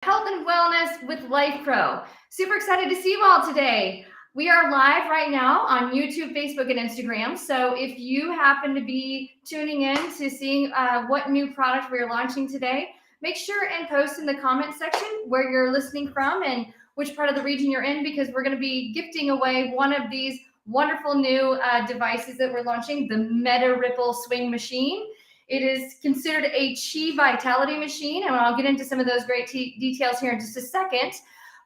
Health and Wellness with Lifepro. Super excited to see you all today. We are live right now on YouTube, Facebook, and Instagram. So if you happen to be tuning in to seeing what new product we're launching today, make sure and post in the comment section where you're listening from and which part of the region you're in, because we're going to be gifting away one of these wonderful new devices that we're launching, the MediRipple Swing Machine. It is considered a chi vitality machine, and I'll get into some of those great details here in just a second.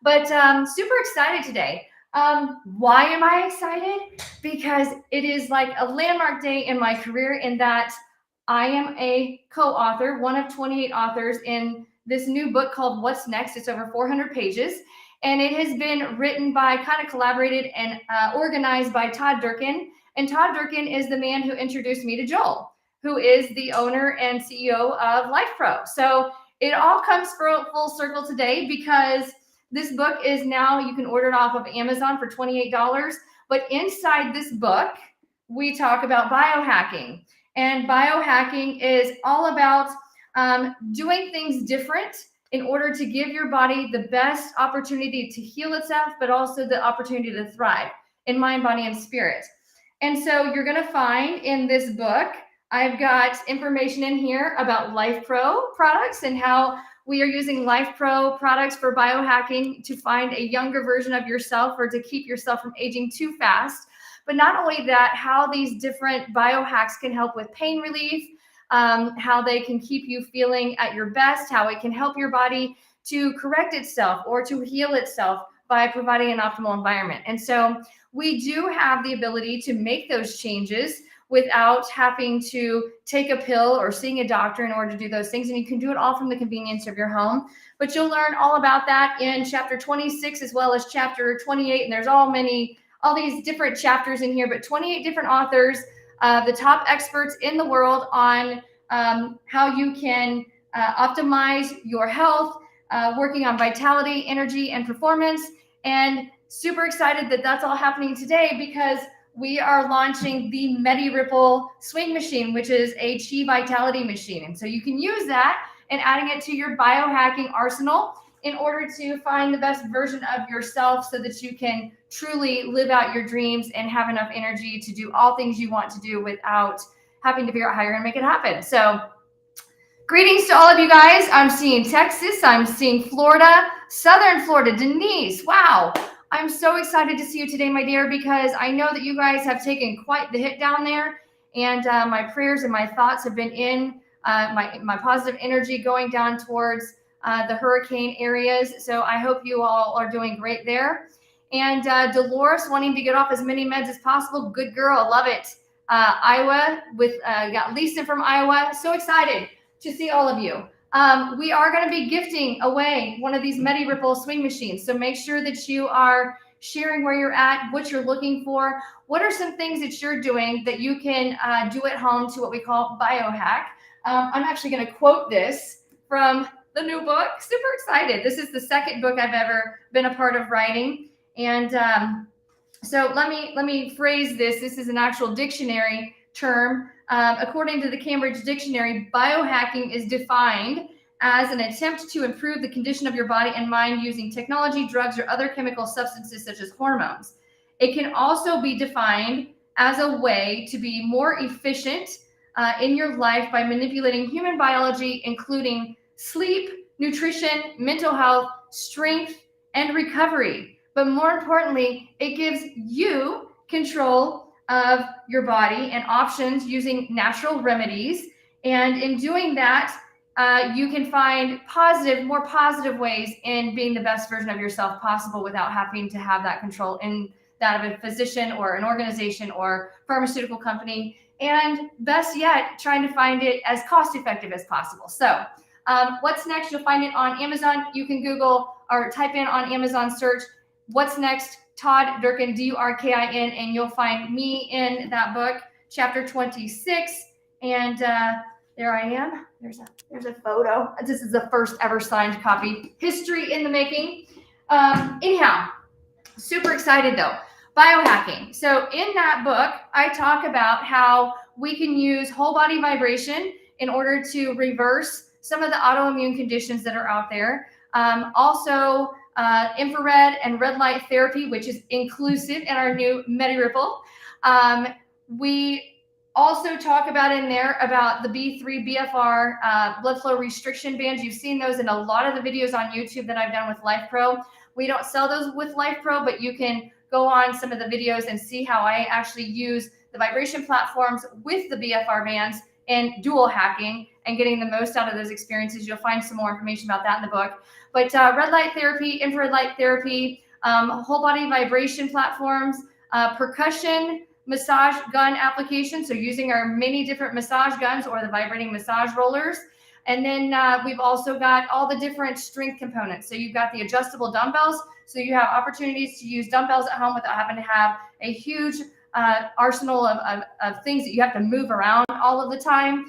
But super excited today. Why am I excited? Because it is like a landmark day in my career in that I am a co-author, one of 28 authors in this new book called What's Next. It's over 400 pages, and it has been written by, kind of collaborated and organized by Todd Durkin. And Todd Durkin is the man who introduced me to Joel, who is the owner and CEO of Lifepro. So it all comes full circle today, because this book is now, you can order it off of Amazon for $28. But inside this book, we talk about biohacking. And biohacking is all about doing things different in order to give your body the best opportunity to heal itself, but also the opportunity to thrive in mind, body, and spirit. And so you're going to find in this book, I've got information in here about Lifepro products and how we are using Lifepro products for biohacking to find a younger version of yourself, or to keep yourself from aging too fast. But not only that, how these different biohacks can help with pain relief, how they can keep you feeling at your best, how it can help your body to correct itself or to heal itself by providing an optimal environment. And so we do have the ability to make those changes without having to take a pill or seeing a doctor in order to do those things. And you can do it all from the convenience of your home. But you'll learn all about that in chapter 26 as well as chapter 28. And there's all these different chapters in here, but 28 different authors, the top experts in the world on how you can optimize your health, working on vitality, energy, and performance. And super excited that that's all happening today, because we are launching the MediRipple Swing Machine, which is a chi vitality machine. And so you can use that and adding it to your biohacking arsenal in order to find the best version of yourself, so that you can truly live out your dreams and have enough energy to do all things you want to do without having to figure out how you're going to make it happen. So greetings to all of you guys. I'm seeing Texas. I'm seeing Florida, Southern Florida. Denise, wow. I'm so excited to see you today, my dear, because I know that you guys have taken quite the hit down there. And my prayers and my thoughts have been in my positive energy going down towards the hurricane areas. So I hope you all are doing great there. And Dolores wanting to get off as many meds as possible. Good girl. Love it. Iowa, got Lisa from Iowa. So excited to see all of you. We are going to be gifting away one of these MediRipple Swing Machines. So make sure that you are sharing where you're at, what you're looking for. What are some things that you're doing that you can do at home to what we call biohack? I'm actually going to quote this from the new book. Super excited. This is the second book I've ever been a part of writing. And so let me phrase this. This is an actual dictionary term. According to the Cambridge Dictionary, biohacking is defined as an attempt to improve the condition of your body and mind using technology, drugs, or other chemical substances such as hormones. It can also be defined as a way to be more efficient in your life by manipulating human biology, including sleep, nutrition, mental health, strength, and recovery. But more importantly, it gives you control of your body and options using natural remedies. And in doing that, you can find more positive ways in being the best version of yourself possible without having to have that control in that of a physician or an organization or pharmaceutical company. And best yet, trying to find it as cost effective as possible. So What's Next? You'll find it on Amazon. You can Google or type in on Amazon search, What's Next? Todd Durkin, Durkin, and you'll find me in that book, chapter 26. And there I am. There's a photo. This is the first ever signed copy. History in the making. Anyhow, super excited though. Biohacking. So in that book, I talk about how we can use whole body vibration in order to reverse some of the autoimmune conditions that are out there. Also infrared and red light therapy, which is inclusive in our new MediRipple. We also talk about in there about the B3 BFR blood flow restriction bands. You've seen those in a lot of the videos on YouTube that I've done with Lifepro. We don't sell those with Lifepro, but you can go on some of the videos and see how I actually use the vibration platforms with the BFR bands and dual hacking and getting the most out of those experiences. You'll find some more information about that in the book. But red light therapy, infrared light therapy, whole body vibration platforms, percussion massage gun application. So using our many different massage guns or the vibrating massage rollers. And then we've also got all the different strength components. So you've got the adjustable dumbbells. So you have opportunities to use dumbbells at home without having to have a huge arsenal of things that you have to move around all of the time.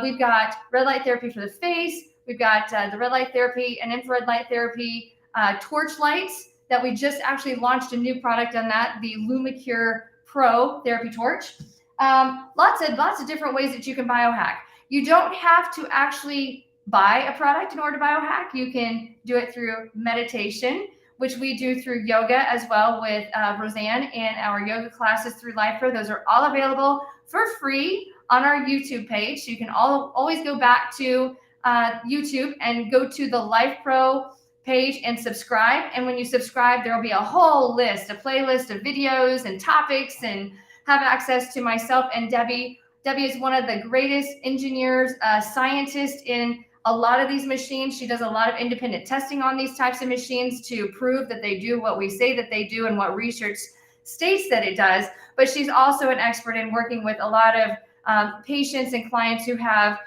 We've got red light therapy for the face. We've got the red light therapy and infrared light therapy torch lights that we just actually launched a new product on that, the LumiCure Pro therapy torch. Lots of different ways that you can biohack. You don't have to actually buy a product in order to biohack. You can do it through meditation, which we do through yoga as well with Roseanne and our yoga classes through Lifepro. Those are all available for free on our YouTube page. So you can always go back to YouTube and go to the Lifepro page and subscribe. And when you subscribe, there will be a whole list, a playlist of videos and topics, and have access to myself and Debbie. Debbie is one of the greatest engineers, scientists in a lot of these machines. She does a lot of independent testing on these types of machines to prove that they do what we say that they do and what research states that it does. But she's also an expert in working with a lot of patients and clients who have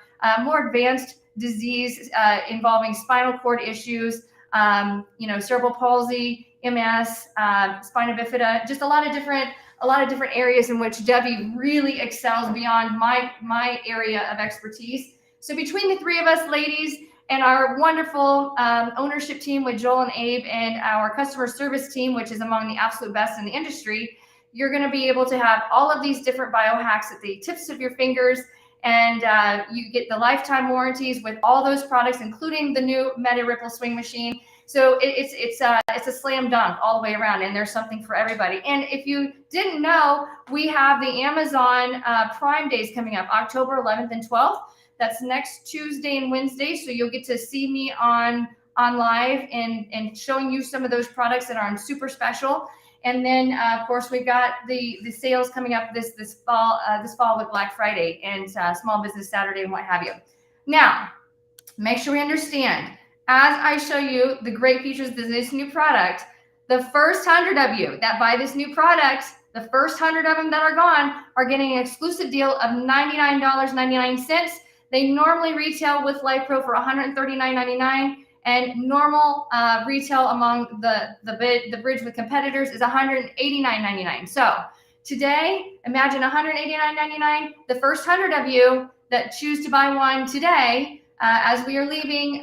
more advanced disease involving spinal cord issues, cerebral palsy, MS, spina bifida, just a lot of different areas in which Debbie really excels beyond my area of expertise. So between the three of us ladies and our wonderful ownership team with Joel and Abe and our customer service team, which is among the absolute best in the industry, you're going to be able to have all of these different biohacks at the tips of your fingers. And you get the lifetime warranties with all those products, including the new MediRipple Swing Machine. So it's a slam dunk all the way around, and there's something for everybody. And if you didn't know, we have the Amazon Prime Days coming up, October 11th and 12th. That's next Tuesday and Wednesday. So you'll get to see me on live and showing you some of those products that are on super special. And then, of course, we've got the sales coming up this fall with Black Friday and Small Business Saturday and what have you. Now, make sure we understand, as I show you the great features of this new product, the first 100 of you that buy this new product, the first 100 of them that are gone are getting an exclusive deal of $99.99. They normally retail with Lifepro for $139.99. And normal retail among the bridge with competitors is $189.99. So today, imagine $189.99. The first 100 of you that choose to buy one today, as we are leaving,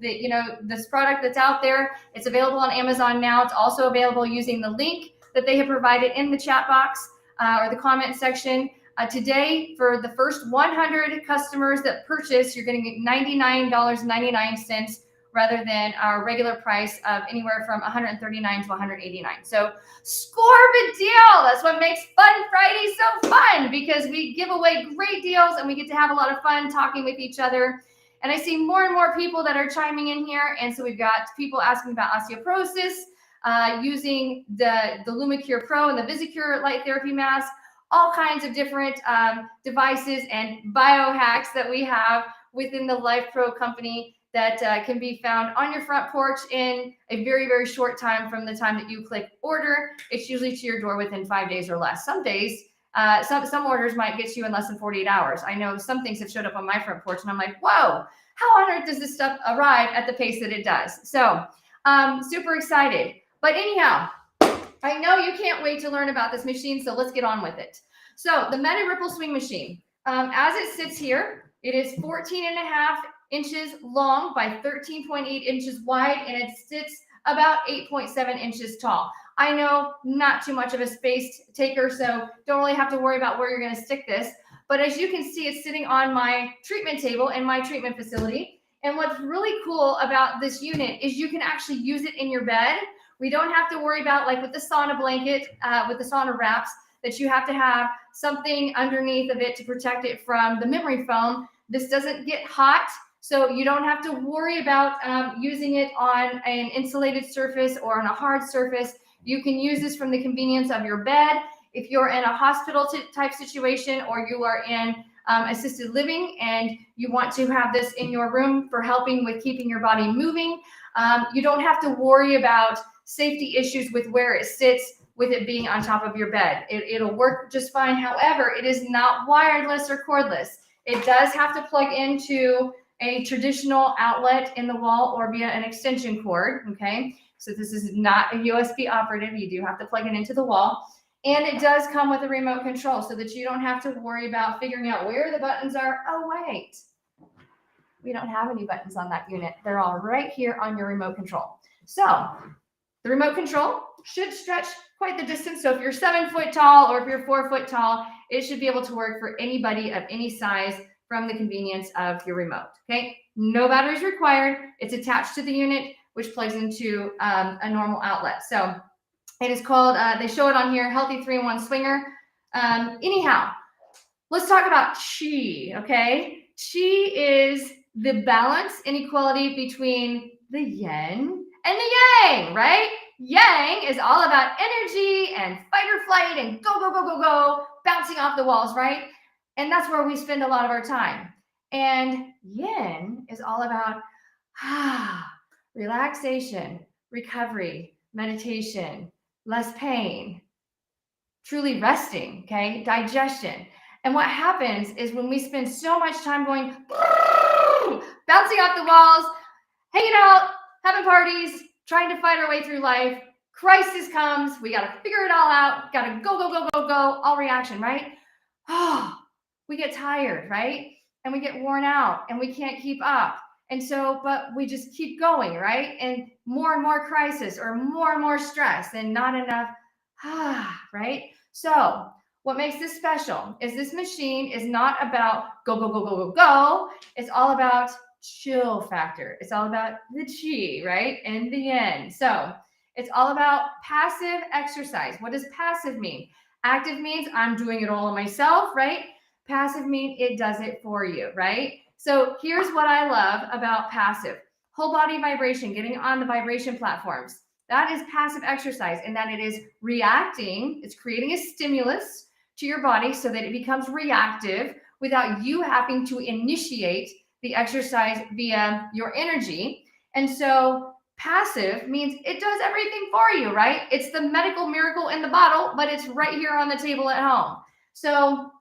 this product that's out there, it's available on Amazon now. It's also available using the link that they have provided in the chat box or the comment section. Today, for the first 100 customers that purchase, you're going to get $99.99. rather than our regular price of anywhere from $139 to $189. So scorpion deal. That's what makes Fun Friday so fun, because we give away great deals and we get to have a lot of fun talking with each other. And I see more and more people that are chiming in here. And so we've got people asking about osteoporosis, using the LumiCure Pro and the VisiCure light therapy mask, all kinds of different devices and biohacks that we have within the Lifepro company that can be found on your front porch in a very, very short time from the time that you click order. It's usually to your door within 5 days or less. Some days, some orders might get to you in less than 48 hours. I know some things have showed up on my front porch and I'm like, whoa, how on earth does this stuff arrive at the pace that it does? So super excited. But anyhow, I know you can't wait to learn about this machine, so let's get on with it. So the MediRipple Swing Machine, as it sits here, it is 14.5 inches long by 13.8 inches wide, and it sits about 8.7 inches tall. I know, not too much of a space taker, so don't really have to worry about where you're going to stick this. But as you can see, it's sitting on my treatment table in my treatment facility. And what's really cool about this unit is you can actually use it in your bed. We don't have to worry about, like with the sauna blanket, with the sauna wraps, that you have to have something underneath of it to protect it from the memory foam. This doesn't get hot, so you don't have to worry about using it on an insulated surface or on a hard surface. You can use this from the convenience of your bed. If you're in a hospital type situation, or you are in assisted living and you want to have this in your room for helping with keeping your body moving, you don't have to worry about safety issues with where it sits, with it being on top of your bed. It'll work just fine. However, it is not wireless or cordless. It does have to plug into a traditional outlet in the wall or via an extension cord, okay? So this is not a USB operative. You do have to plug it into the wall. And it does come with a remote control so that you don't have to worry about figuring out where the buttons are. Oh, wait. We don't have any buttons on that unit. They're all right here on your remote control. So the remote control should stretch quite the distance. So if you're 7 foot tall or if you're 4 foot tall, it should be able to work for anybody of any size from the convenience of your remote, okay? No batteries required. It's attached to the unit, which plugs into a normal outlet. So it is called, they show it on here, Healthy 3-in-1 Swinger. Anyhow, let's talk about Qi, okay? Qi is the balance and equality between the yin and the yang, right? Yang is all about energy and fight or flight and go, go, go, go, go, bouncing off the walls, right? And that's where we spend a lot of our time. And yin is all about relaxation, recovery, meditation, less pain, truly resting, okay? Digestion. And what happens is when we spend so much time going, bouncing off the walls, hanging out, having parties, trying to fight our way through life, crisis comes, we got to figure it all out, got to go, go, go, go, go, all reaction, right? We get tired, right? And we get worn out and we can't keep up. And so, but we just keep going, right? And more crisis or more stress and not enough, right? So what makes this special is this machine is not about go, go, go, go, go, go. It's all about chill factor. It's all about the Qi, right? And the yin. So it's all about passive exercise. What does passive mean? Active means I'm doing it all myself, right? Passive means it does it for you, right? So here's what I love about passive. Whole body vibration, getting on the vibration platforms. That is passive exercise, and that it is reacting. It's creating a stimulus to your body so that it becomes reactive without you having to initiate the exercise via your energy. And so passive means it does everything for you, right? It's the medical miracle in the bottle, but it's right here on the table at home. So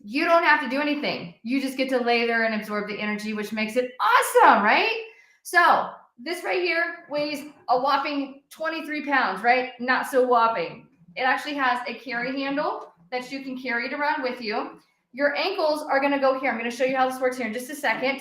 you don't have to do anything. You just get to lay there and absorb the energy, which makes it awesome, right? So this right here weighs a whopping 23 pounds, right? Not so whopping. It actually has a carry handle that you can carry it around with you. Your ankles are going to go here. I'm going to show you how this works here in just a second.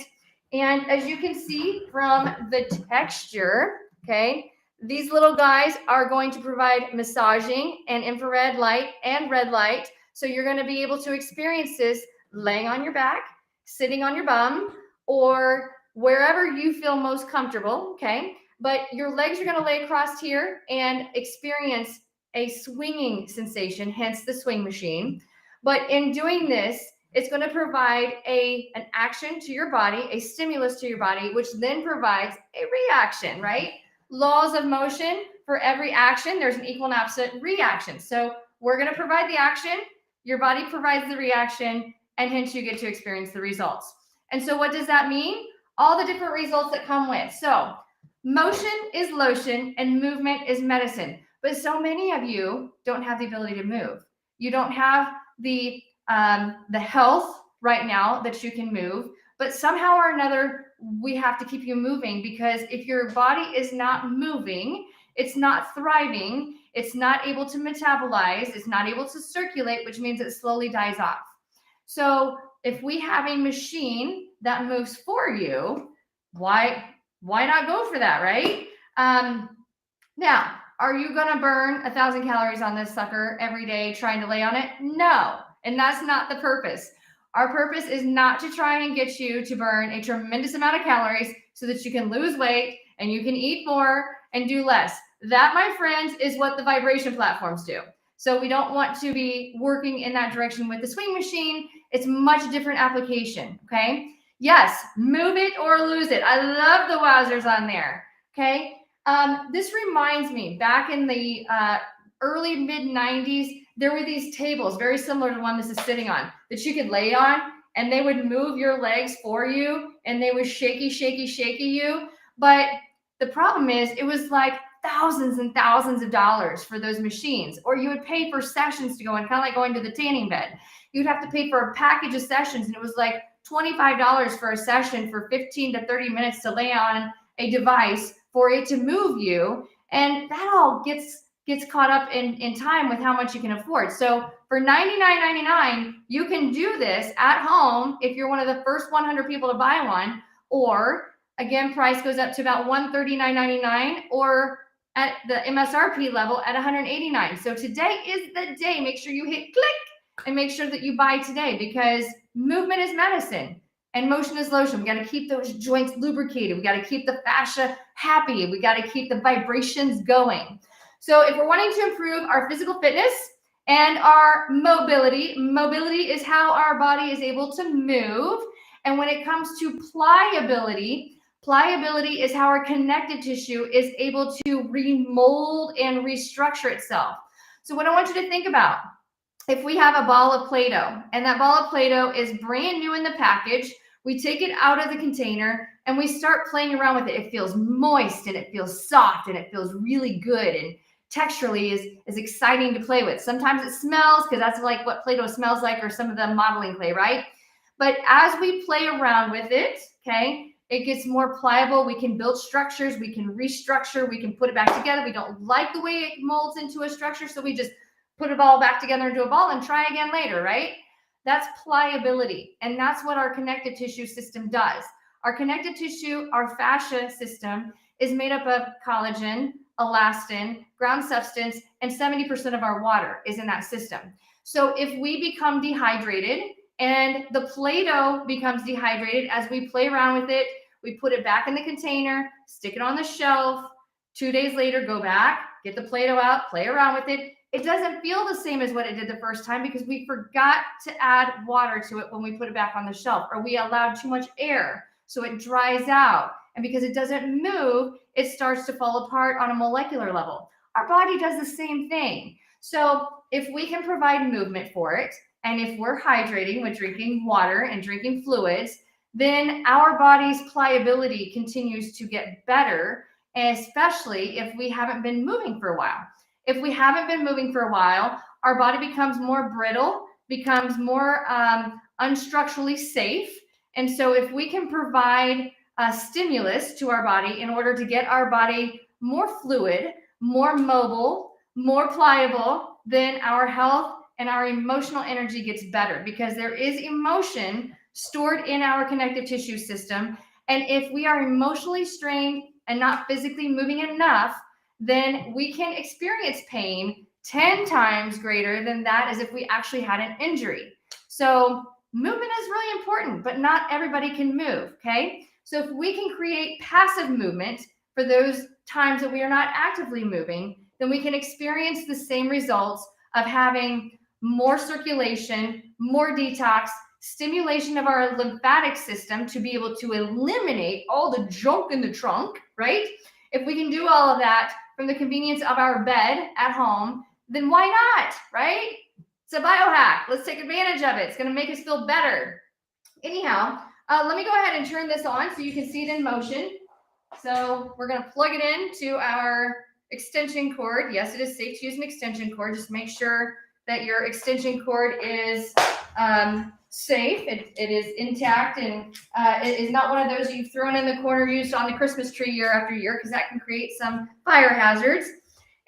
And as you can see from the texture, okay, these little guys are going to provide massaging and infrared light and red light. So you're going to be able to experience this laying on your back, sitting on your bum, or wherever you feel most comfortable, okay? But your legs are going to lay across here and experience a swinging sensation, hence the swing machine. But in doing this, it's going to provide an action to your body, a stimulus to your body, which then provides a reaction, right? Laws of motion, for every action, there's an equal and opposite reaction. So we're going to provide the action, your body provides the reaction, and hence you get to experience the results. And so what does that mean? All the different results that come with. So motion is lotion and movement is medicine. But so many of you don't have the ability to move. You don't have the health right now that you can move, but somehow or another, we have to keep you moving, because if your body is not moving, it's not thriving, it's not able to metabolize, it's not able to circulate, which means it slowly dies off. So if we have a machine that moves for you, why not go for that, right? Now, are you going to burn 1,000 calories on this sucker every day trying to lay on it? No. And that's not the purpose. Our purpose is not to try and get you to burn a tremendous amount of calories so that you can lose weight and you can eat more and do less. That, my friends, is what the vibration platforms do. So we don't want to be working in that direction with the swing machine. It's much different application, okay? Yes, move it or lose it. I love the wowzers on there, okay? This reminds me, back in the early mid-90s, there were these tables very similar to the one this is sitting on that you could lay on, and they would move your legs for you, and they would shaky you. But the problem is, it was like thousands and thousands of dollars for those machines, or you would pay for sessions to go in, kind of like going to the tanning bed. You'd have to pay for a package of sessions, and it was like $25 for a session for 15 to 30 minutes to lay on a device for it to move you. And that all gets caught up in time with how much you can afford. So for $99.99, you can do this at home if you're one of the first 100 people to buy one, or again, price goes up to about $139.99, or at the MSRP level at $189. So today is the day. Make sure you hit click and make sure that you buy today, because movement is medicine and motion is lotion. We got to keep those joints lubricated. We got to keep the fascia happy. We got to keep the vibrations going. So if we're wanting to improve our physical fitness and our mobility is how our body is able to move. And when it comes to pliability is how our connective tissue is able to remold and restructure itself. So what I want you to think about, if we have a ball of Play-Doh, and that ball of Play-Doh is brand new in the package, we take it out of the container and we start playing around with it. It feels moist and it feels soft and it feels really good, and texturally is exciting to play with. Sometimes it smells, because that's like what Play-Doh smells like, or some of the modeling clay, right? But as we play around with it, okay, it gets more pliable. We can build structures, we can restructure, we can put it back together. We don't like the way it molds into a structure, so we just put it all back together into a ball and try again later, right? That's pliability, and that's what our connective tissue system does. Our connective tissue, our fascia system, is made up of collagen, elastin, ground substance, and 70% of our water is in that system. So if we become dehydrated, and the Play-Doh becomes dehydrated as we play around with it, we put it back in the container, stick it on the shelf, 2 days later, go back, get the Play-Doh out, play around with it. It doesn't feel the same as what it did the first time, because we forgot to add water to it when we put it back on the shelf, or we allowed too much air, so it dries out. And because it doesn't move, it starts to fall apart on a molecular level. Our body does the same thing. So if we can provide movement for it, and if we're hydrating with drinking water and drinking fluids, then our body's pliability continues to get better, especially if we haven't been moving for a while. If we haven't been moving for a while, our body becomes more brittle, becomes more unstructurally safe. And so if we can provide a stimulus to our body in order to get our body more fluid, more mobile, more pliable, then our health and our emotional energy gets better, because there is emotion stored in our connective tissue system. And if we are emotionally strained and not physically moving enough, then we can experience pain 10 times greater than that as if we actually had an injury. So movement is really important, but not everybody can move, okay? So if we can create passive movement for those times that we are not actively moving, then we can experience the same results of having more circulation, more detox, stimulation of our lymphatic system to be able to eliminate all the junk in the trunk, right? If we can do all of that from the convenience of our bed at home, then why not, right? It's a biohack. Let's take advantage of it. It's going to make us feel better. Anyhow, let me go ahead and turn this on so you can see it in motion. So we're going to plug it into our extension cord. Yes, it is safe to use an extension cord. Just make sure that your extension cord is safe. It is intact, and it is not one of those you've thrown in the corner used on the Christmas tree year after year, because that can create some fire hazards.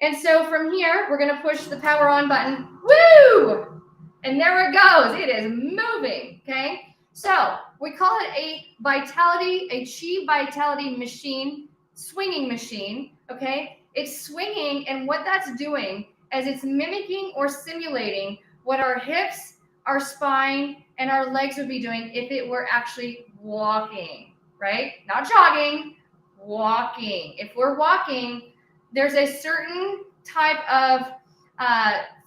And so from here, we're going to push the power on button. Woo! And there it goes. It is moving. Okay. So we call it a Chi Vitality machine, swinging machine. Okay. It's swinging, and what that's doing is it's mimicking or simulating what our hips, our spine, and our legs would be doing if it were actually walking, right? Not jogging, walking. If we're walking, there's a certain type of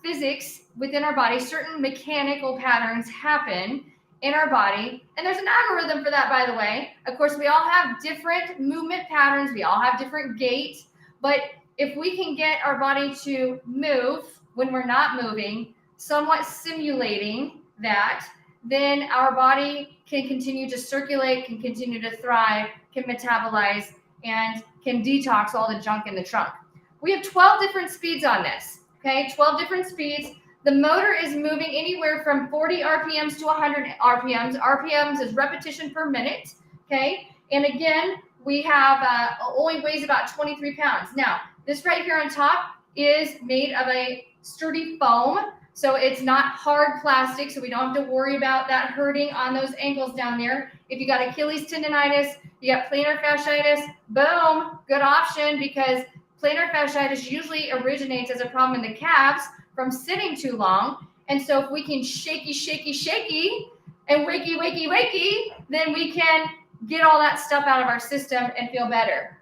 physics within our body, certain mechanical patterns happen in our body. And there's an algorithm for that, by the way. Of course, we all have different movement patterns. We all have different gait. But if we can get our body to move when we're not moving, somewhat simulating that, then our body can continue to circulate, can continue to thrive, can metabolize, and can detox all the junk in the trunk. We have 12 different speeds on this, okay? 12 different speeds. The motor is moving anywhere from 40 RPMs to 100 RPMs. RPMs is repetition per minute, okay? And again, we have only weighs about 23 pounds. Now, this right here on top is made of a sturdy foam, so it's not hard plastic, so we don't have to worry about that hurting on those ankles down there. If you got Achilles tendonitis, you got plantar fasciitis, boom, good option, because plantar fasciitis usually originates as a problem in the calves from sitting too long. And so if we can shaky, shaky, shaky, and wakey, wakey, wakey, then we can get all that stuff out of our system and feel better.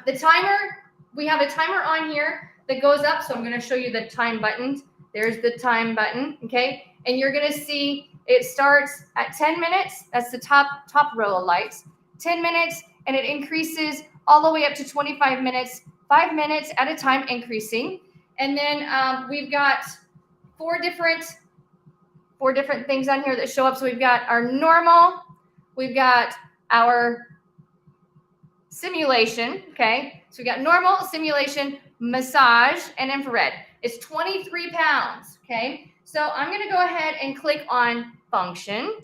The timer, we have a timer on here that goes up. So I'm going to show you the time buttons. There's the time button, okay? And you're going to see it starts at 10 minutes. That's the top row of lights. 10 minutes, and it increases all the way up to 25 minutes, 5 minutes at a time increasing. And then we've got four different things on here that show up. So we've got our normal, we've got our simulation, okay? So we got normal, simulation, massage, and infrared. It's 23 pounds, okay? So I'm gonna go ahead and click on function.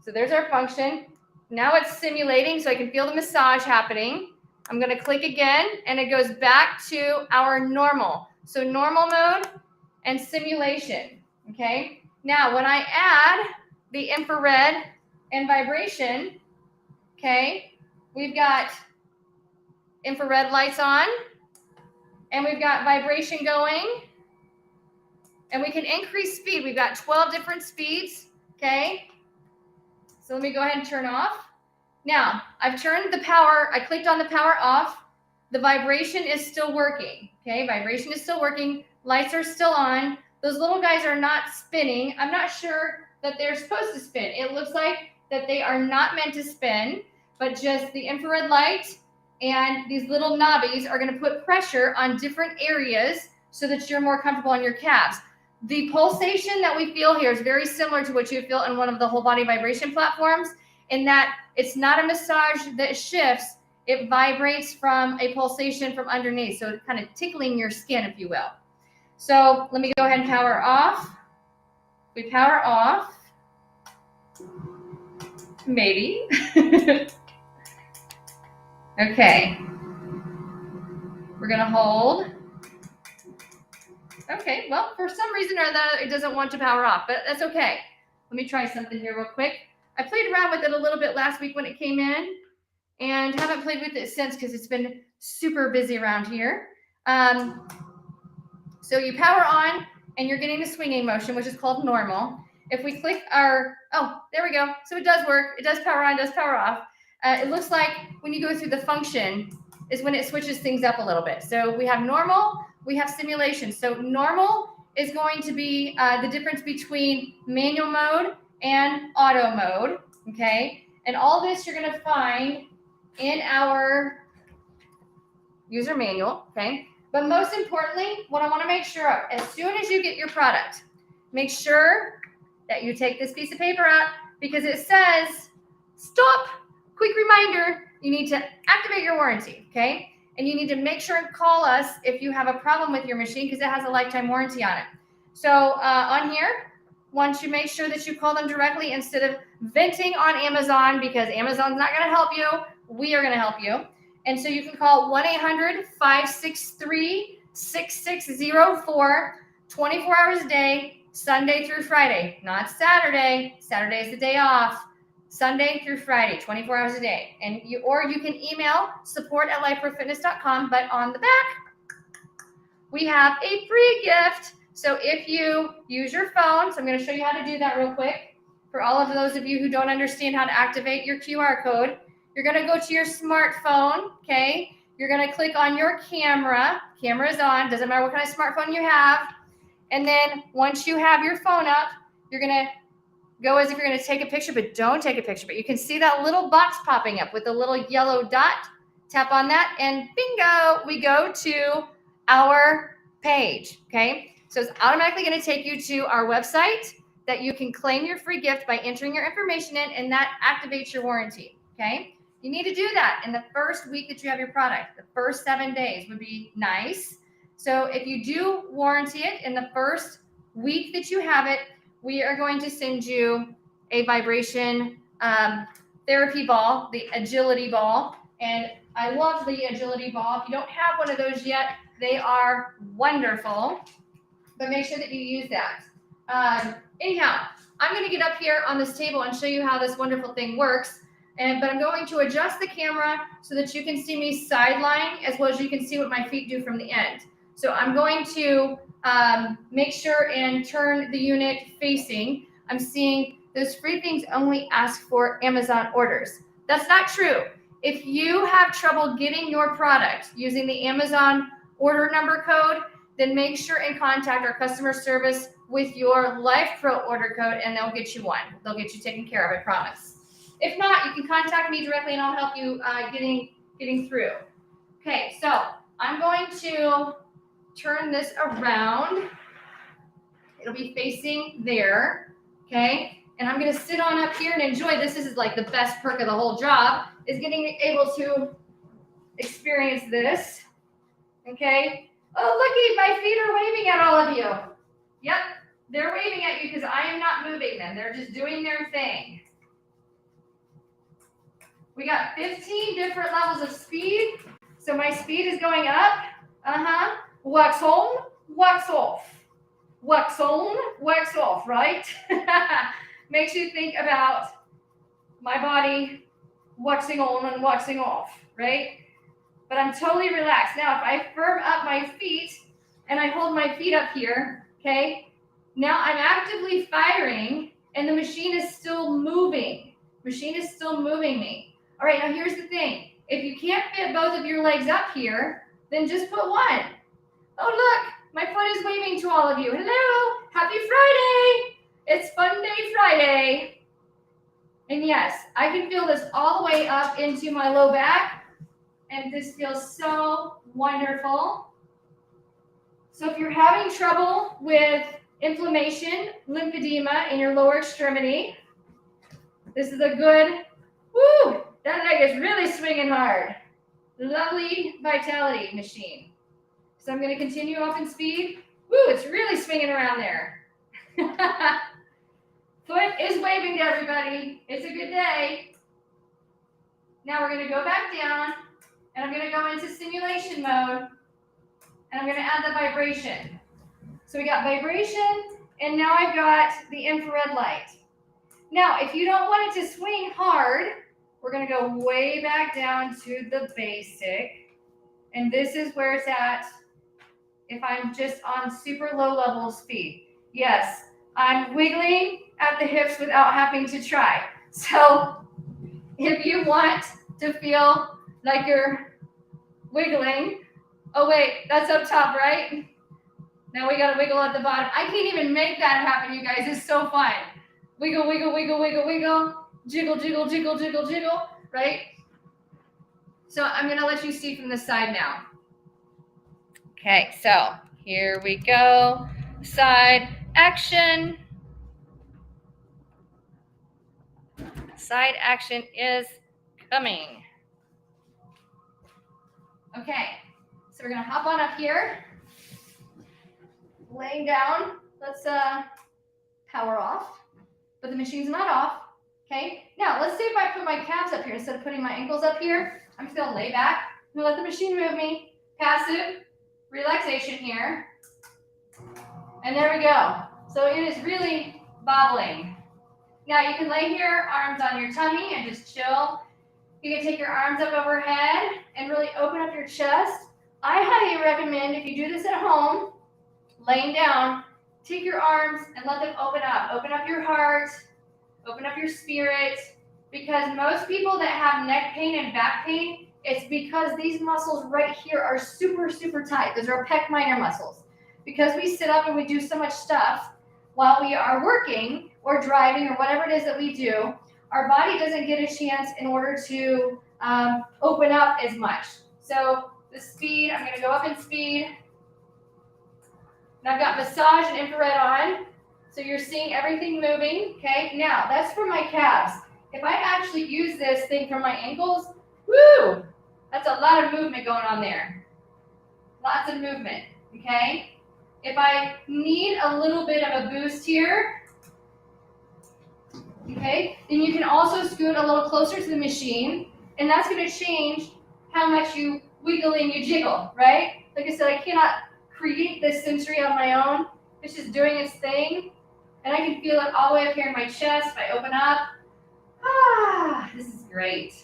So there's our function. Now it's simulating, so I can feel the massage happening. I'm gonna click again, and it goes back to our normal. So normal mode and simulation, okay? Now, when I add the infrared and vibration, okay, we've got infrared lights on, and we've got vibration going, and we can increase speed. We've got 12 different speeds, okay? So let me go ahead and turn off. Now, I've turned the power, I clicked on the power off. The vibration is still working, okay? Vibration is still working. Lights are still on. Those little guys are not spinning. I'm not sure that they're supposed to spin. It looks like that they are not meant to spin, but just the infrared light and these little knobbies are going to put pressure on different areas so that you're more comfortable on your calves. The pulsation that we feel here is very similar to what you feel in one of the whole body vibration platforms, in that it's not a massage that shifts. It vibrates from a pulsation from underneath, so it's kind of tickling your skin, if you will. So let me go ahead and power off. We power off. Maybe. Okay. We're going to hold. Okay, well, for some reason or other, it doesn't want to power off, but that's okay. Let me try something here real quick. I played around with it a little bit last week when it came in, and haven't played with it since because it's been super busy around here. So you power on, and you're getting the swinging motion, which is called normal. If we click our, oh, there we go. So it does work. It does power on, does power off. It looks like when you go through the function is when it switches things up a little bit. So we have normal, we have simulation. So normal is going to be the difference between manual mode and auto mode, okay? And all this you're going to find in our user manual, okay? But most importantly, what I want to make sure of, as soon as you get your product, make sure that you take this piece of paper out, because it says, stop, quick reminder, you need to activate your warranty, okay? And you need to make sure and call us if you have a problem with your machine, because it has a lifetime warranty on it. So on here, once you make sure that you call them directly instead of venting on Amazon, because Amazon's not going to help you, we are going to help you. And so you can call 1-800-563-6604, 24 hours a day, Sunday through Friday, not Saturday. Saturday is the day off. Sunday through Friday, 24 hours a day. And you can email support@lifeprofitness.com, but on the back, we have a free gift. So if you use your phone, so I'm going to show you how to do that real quick. for all of those of you who don't understand how to activate your QR code, you're going to go to your smartphone, okay? You're going to click on your camera. Camera's on. Doesn't matter what kind of smartphone you have. And then once you have your phone up, you're going to go as if you're going to take a picture, but don't take a picture. But you can see that little box popping up with the little yellow dot. Tap on that, and bingo, we go to our page, okay? So it's automatically going to take you to our website that you can claim your free gift by entering your information in, and that activates your warranty, okay? You need to do that in the first week that you have your product. The first 7 days would be nice. So if you do warranty it in the first week that you have it, we are going to send you a vibration therapy ball, the agility ball. And I love the agility ball. If you don't have one of those yet, they are wonderful. But make sure that you use that. Anyhow, I'm going to get up here on this table and show you how this wonderful thing works. But I'm going to adjust the camera so that you can see me sideline as well as you can see what my feet do from the end. So I'm going to make sure and turn the unit facing. I'm seeing those free things only ask for Amazon orders. That's not true. If you have trouble getting your product using the Amazon order number code, then make sure and contact our customer service with your Lifepro order code, and they'll get you one. They'll get you taken care of, I promise. If not, you can contact me directly, and I'll help you getting through. Okay, so I'm going to turn this around. It'll be facing there, okay? And I'm going to sit on up here and enjoy this. This is like the best perk of the whole job, is getting able to experience this, okay? Oh, looky, my feet are waving at all of you. Yep, they're waving at you because I am not moving them. They're just doing their thing. We got 15 different levels of speed. So my speed is going up. Wax on, wax off. Wax on, wax off, right? Makes you think about my body waxing on and waxing off, right? But I'm totally relaxed. Now, if I firm up my feet and I hold my feet up here, okay, now I'm actively firing and the machine is still moving. Machine is still moving me. All right, now here's the thing. If you can't fit both of your legs up here, then just put one. Oh, look, my foot is waving to all of you. Hello, happy Friday. It's Fun Day Friday. And yes, I can feel this all the way up into my low back. And this feels so wonderful. So if you're having trouble with inflammation, lymphedema in your lower extremity, this is a good, woo, that leg is really swinging hard. Lovely vitality machine. So I'm going to continue up in speed. Woo, it's really swinging around there. Foot is waving to everybody. It's a good day. Now we're going to go back down, and I'm going to go into simulation mode, and I'm going to add the vibration. So we got vibration, and now I've got the infrared light. Now, if you don't want it to swing hard, we're going to go way back down to the basic, and this is where it's at if I'm just on super low level of speed. Yes, I'm wiggling at the hips without having to try. So if you want to feel like you're wiggling, oh wait, that's up top, right? Now we gotta wiggle at the bottom. I can't even make that happen, you guys. It's so fun. Wiggle, wiggle, wiggle, wiggle, wiggle. Jiggle, jiggle, jiggle, jiggle, jiggle, right? So I'm gonna let you see from the side now. Okay, so here we go. Side action. Side action is coming. Okay, so we're gonna hop on up here. Laying down. Let's power off, but the machine's not off. Okay, now let's see if I put my calves up here instead of putting my ankles up here. I'm just gonna lay back. I'm gonna let the machine move me. Passive relaxation here. And there we go. So it is really bobbling. Now you can lay here, arms on your tummy and just chill. You can take your arms up overhead and really open up your chest. I highly recommend, if you do this at home, laying down, take your arms and let them open up. Open up your heart, Open up your spirit, because most people that have neck pain and back pain, it's because these muscles right here are super, super tight. Those are pec minor muscles. Because we sit up and we do so much stuff while we are working or driving or whatever it is that we do, our body doesn't get a chance in order to open up as much. So the speed, I'm gonna go up in speed. And I've got massage and infrared on. So you're seeing everything moving, okay? Now, that's for my calves. If I actually use this thing for my ankles, woo, that's a lot of movement going on there. Lots of movement, okay? If I need a little bit of a boost here, okay, then you can also scoot a little closer to the machine, and that's going to change how much you wiggle and you jiggle, right? Like I said, I cannot create this sensory on my own. It's just doing its thing, and I can feel it all the way up here in my chest. If I open up, this is great.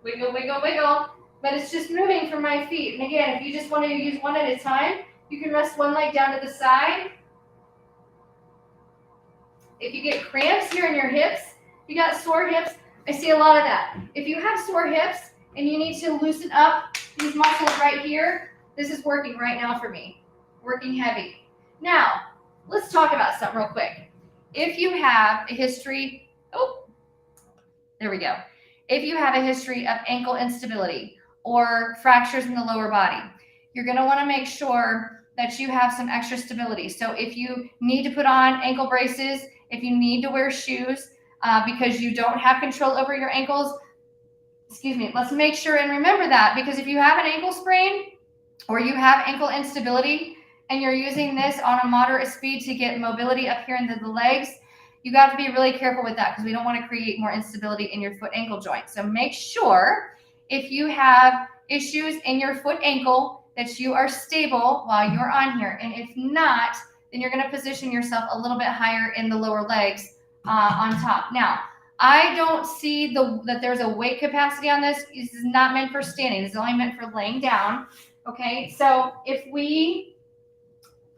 Wiggle, wiggle, wiggle. But it's just moving from my feet. And again, if you just want to use one at a time, you can rest one leg down to the side. If you get cramps here in your hips, you got sore hips, I see a lot of that. If you have sore hips and you need to loosen up these muscles right here, this is working right now for me. Working heavy. Now, let's talk about something real quick. If you have a history, there we go. If you have a history of ankle instability or fractures in the lower body, you're going to want to make sure that you have some extra stability. So if you need to put on ankle braces, if you need to wear shoes because you don't have control over your ankles, let's make sure and remember that, because if you have an ankle sprain or you have ankle instability and you're using this on a moderate speed to get mobility up here into the legs, you got to be really careful with that, because we don't want to create more instability in your foot ankle joint. So make sure if you have issues in your foot ankle that you are stable while you're on here. And if not, then you're going to position yourself a little bit higher in the lower legs on top. Now, I don't see that there's a weight capacity on this. This is not meant for standing. This is only meant for laying down. Okay, so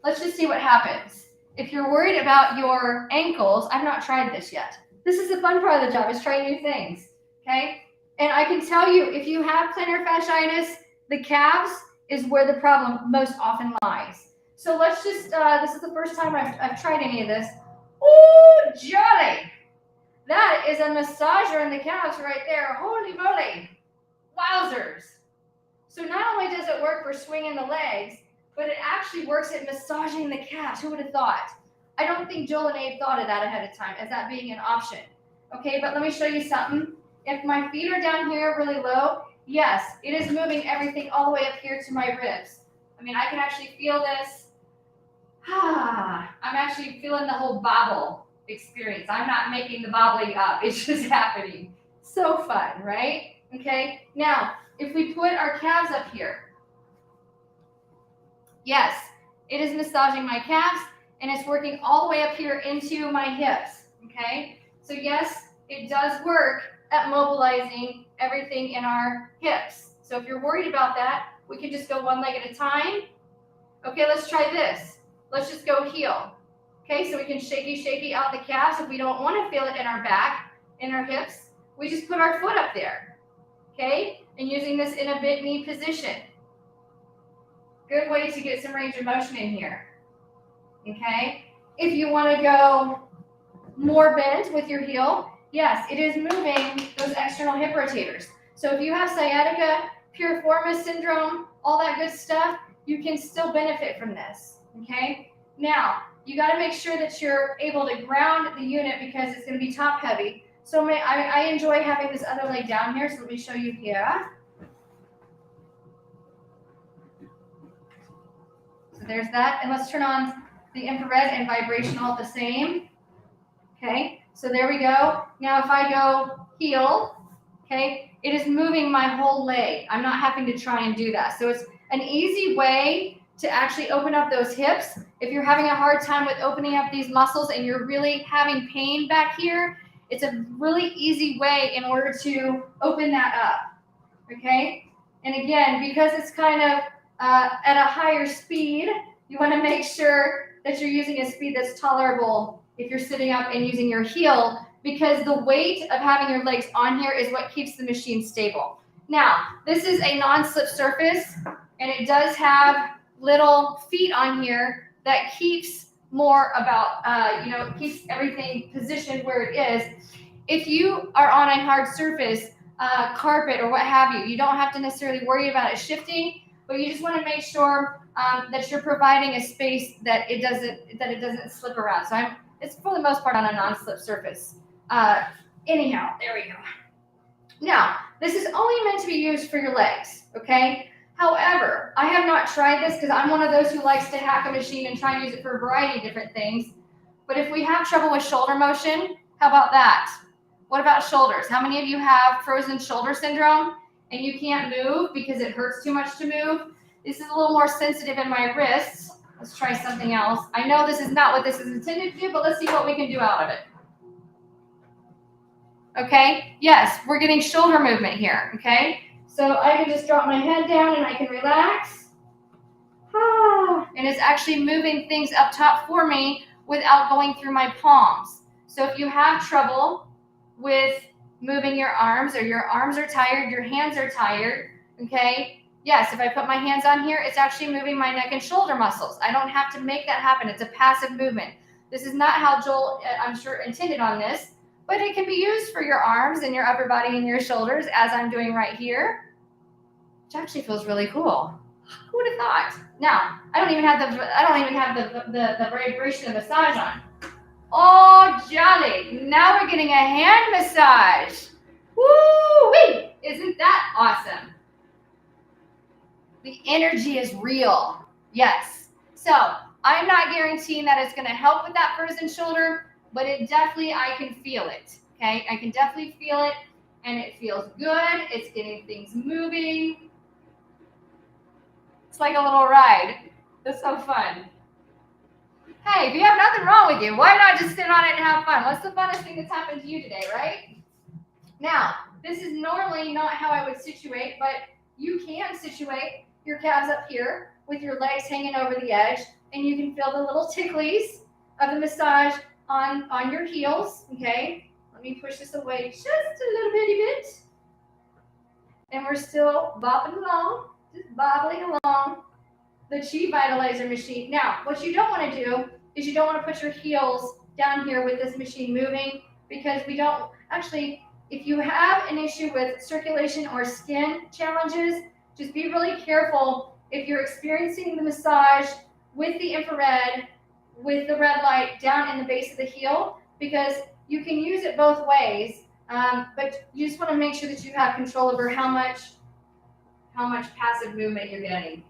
let's just see what happens. If you're worried about your ankles, I've not tried this yet. This is the fun part of the job, is trying new things, okay? And I can tell you, if you have plantar fasciitis, the calves is where the problem most often lies. So let's just, this is the first time I've tried any of this. Ooh, jolly! That is a massager in the calves right there. Holy moly! Wowzers! So not only does it work for swinging the legs, but it actually works at massaging the calves. Who would have thought? I don't think Joel and Abe thought of that ahead of time as that being an option. Okay, but let me show you something. If my feet are down here really low, yes, it is moving everything all the way up here to my ribs. I mean, I can actually feel this. I'm actually feeling the whole bobble experience. I'm not making the bobbling up. It's just happening. So fun, right? Okay, now, if we put our calves up here, yes, it is massaging my calves, and it's working all the way up here into my hips, okay? So yes, it does work at mobilizing everything in our hips. So if you're worried about that, we can just go one leg at a time. Okay, let's try this. Let's just go heel. Okay, so we can shaky out the calves. If we don't want to feel it in our back, in our hips, we just put our foot up there, okay? And using this in a bent knee position. Good way to get some range of motion in here, okay? If you want to go more bent with your heel, yes, it is moving those external hip rotators. So if you have sciatica, piriformis syndrome, all that good stuff, you can still benefit from this, okay? Now, you got to make sure that you're able to ground the unit, because it's going to be top heavy. So I enjoy having this other leg down here, so let me show you here. So there's that, and let's turn on the infrared and vibration all the same. Okay, so there we go. Now if I go heel, okay, it is moving my whole leg. I'm not having to try and do that. So it's an easy way to actually open up those hips. If you're having a hard time with opening up these muscles and you're really having pain back here, it's a really easy way in order to open that up, okay? And again, because it's kind of at a higher speed, you want to make sure that you're using a speed that's tolerable if you're sitting up and using your heel, because the weight of having your legs on here is what keeps the machine stable. Now, this is a non-slip surface, and it does have little feet on here that keeps more about, keeps everything positioned where it is. If you are on a hard surface, carpet or what have you, you don't have to necessarily worry about it shifting, but you just want to make sure that you're providing a space that it doesn't slip around. So it's for the most part on a non-slip surface. Anyhow, there we go. Now, this is only meant to be used for your legs, okay? However, I have not tried this because I'm one of those who likes to hack a machine and try and use it for a variety of different things. But if we have trouble with shoulder motion, how about that? What about shoulders? How many of you have frozen shoulder syndrome and you can't move because it hurts too much to move? This is a little more sensitive in my wrists. Let's try something else. I know this is not what this is intended to do, but let's see what we can do out of it. Okay, yes, we're getting shoulder movement here, okay? So I can just drop my head down and I can relax. And it's actually moving things up top for me without going through my palms. So if you have trouble with moving your arms, or your arms are tired, your hands are tired, okay? Yes, if I put my hands on here, it's actually moving my neck and shoulder muscles. I don't have to make that happen. It's a passive movement. This is not how Joel, I'm sure, intended on this, but it can be used for your arms and your upper body and your shoulders, as I'm doing right here, which actually feels really cool. Who would have thought? Now, I don't even have the vibration of massage on. Oh, jolly. Now we're getting a hand massage. Woo-wee! Isn't that awesome? The energy is real. Yes. So I'm not guaranteeing that it's going to help with that frozen shoulder, but it definitely, I can feel it. Okay? I can definitely feel it, and it feels good. It's getting things moving. It's like a little ride. It's so fun. Hey, if you have nothing wrong with you, why not just sit on it and have fun? What's the funnest thing that's happened to you today, right? Now, this is normally not how I would situate, but you can situate your calves up here with your legs hanging over the edge, and you can feel the little ticklies of the massage on your heels, okay? Let me push this away just a little bitty bit. And we're still bopping along, just bobbling along. The Chi Vitalizer machine. Now, what you don't want to do is you don't want to put your heels down here with this machine moving, because we don't, actually, if you have an issue with circulation or skin challenges, just be really careful if you're experiencing the massage with the infrared, with the red light down in the base of the heel, because you can use it both ways, but you just want to make sure that you have control over how much passive movement you're getting.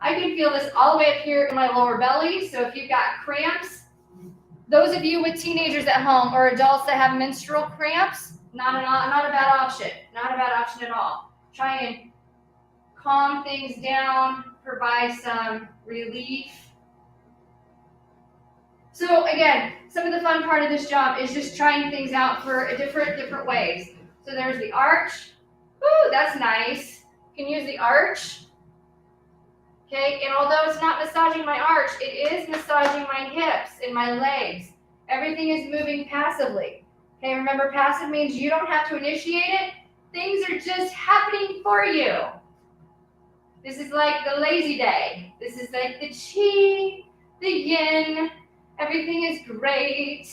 I can feel this all the way up here in my lower belly. So if you've got cramps, those of you with teenagers at home or adults that have menstrual cramps, not a bad option. Not a bad option at all. Try and calm things down, provide some relief. So again, some of the fun part of this job is just trying things out for different ways. So there's the arch. Ooh, that's nice. You can use the arch. Okay, and although it's not massaging my arch, it is massaging my hips and my legs. Everything is moving passively. Okay, remember, passive means you don't have to initiate it. Things are just happening for you. This is like the lazy day. This is like the chi, the yin. Everything is great.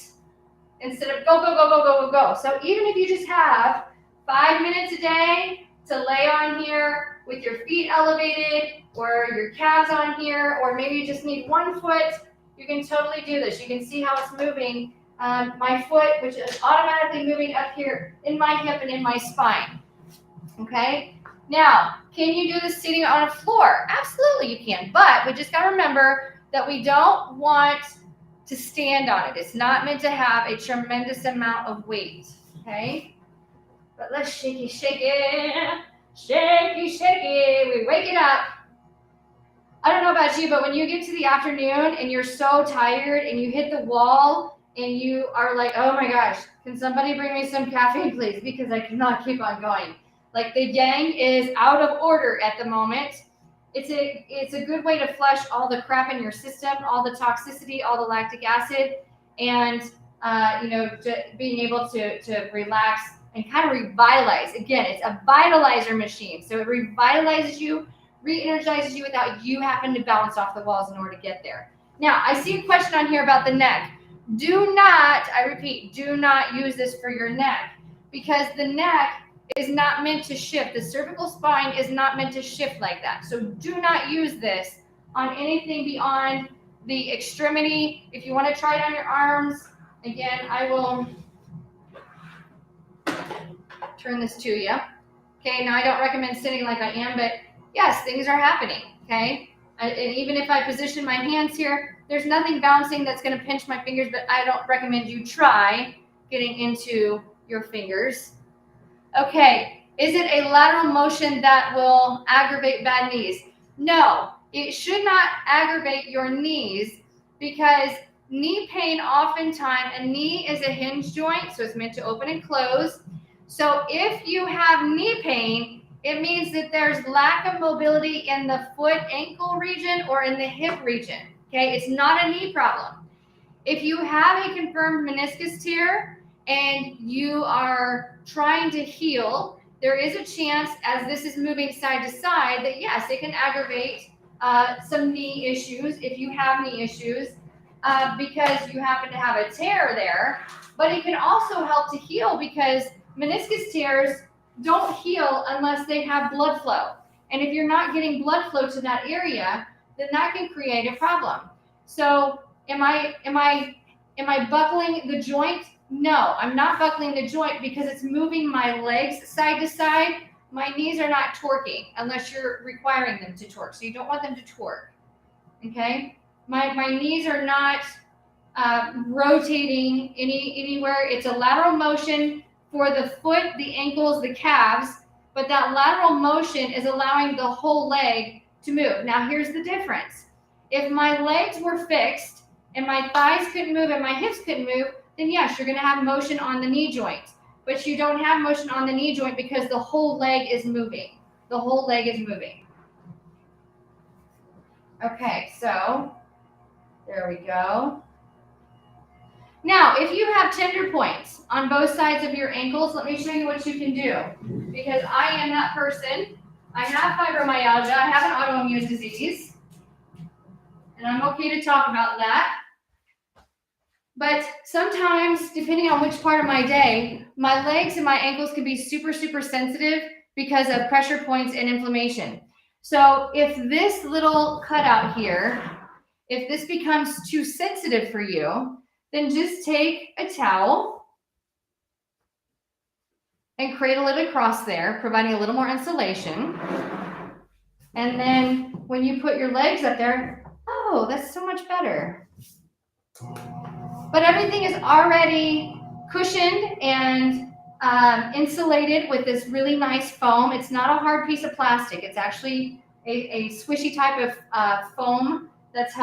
Instead of go, go, go, go, go, go, go. So even if you just have 5 minutes a day to lay on here with your feet elevated, or your calves on here, or maybe you just need one foot, you can totally do this. You can see how it's moving my foot, which is automatically moving up here in my hip and in my spine. Okay? Now, can you do this sitting on a floor? Absolutely you can, but we just got to remember that we don't want to stand on it. It's not meant to have a tremendous amount of weight. Okay? But let's shake it. Shaky, shaky. We wake it up. I don't know about you, but when you get to the afternoon and you're so tired and you hit the wall and you are like, oh my gosh, can somebody bring me some caffeine, please? Because I cannot keep on going. Like, the yang is out of order at the moment. It's a good way to flush all the crap in your system, all the toxicity, all the lactic acid. and being able to relax and kind of revitalize. Again, it's a vitalizer machine. So it revitalizes you, re-energizes you without you having to bounce off the walls in order to get there. Now, I see a question on here about the neck. Do not, I repeat, do not use this for your neck, because the neck is not meant to shift. The cervical spine is not meant to shift like that. So do not use this on anything beyond the extremity. If you want to try it on your arms, again, I will turn this to you. Okay, now I don't recommend sitting like I am, but yes, things are happening, okay? And even if I position my hands here, there's nothing bouncing that's going to pinch my fingers, but I don't recommend you try getting into your fingers. Okay, is it a lateral motion that will aggravate bad knees? No, it should not aggravate your knees, because knee pain oftentimes, a knee is a hinge joint, so it's meant to open and close. So if you have knee pain, it means that there's lack of mobility in the foot ankle region or in the hip region. Okay, it's not a knee problem. If you have a confirmed meniscus tear and you are trying to heal, there is a chance, as this is moving side to side, that yes, it can aggravate some knee issues if you have knee issues, because you happen to have a tear there. But it can also help to heal, because meniscus tears don't heal unless they have blood flow. And if you're not getting blood flow to that area, then that can create a problem. So am I buckling the joint? No, I'm not buckling the joint, because it's moving my legs side to side. My knees are not torquing unless you're requiring them to torque. So you don't want them to torque. Okay? My knees are not rotating anywhere. It's a lateral motion for the foot, the ankles, the calves, but that lateral motion is allowing the whole leg to move. Now, here's the difference. If my legs were fixed and my thighs couldn't move and my hips couldn't move, then yes, you're going to have motion on the knee joint. But you don't have motion on the knee joint because the whole leg is moving. The whole leg is moving. Okay, so there we go. Now, if you have tender points on both sides of your ankles, let me show you what you can do. Because I am that person. I have fibromyalgia. I have an autoimmune disease. And I'm okay to talk about that. But sometimes, depending on which part of my day, my legs and my ankles can be super, super sensitive because of pressure points and inflammation. So if this little cutout here, if this becomes too sensitive for you, then just take a towel and cradle it across there, providing a little more insulation. And then when you put your legs up there, oh, that's so much better. But everything is already cushioned and insulated with this really nice foam. It's not a hard piece of plastic. It's actually a squishy type of foam that's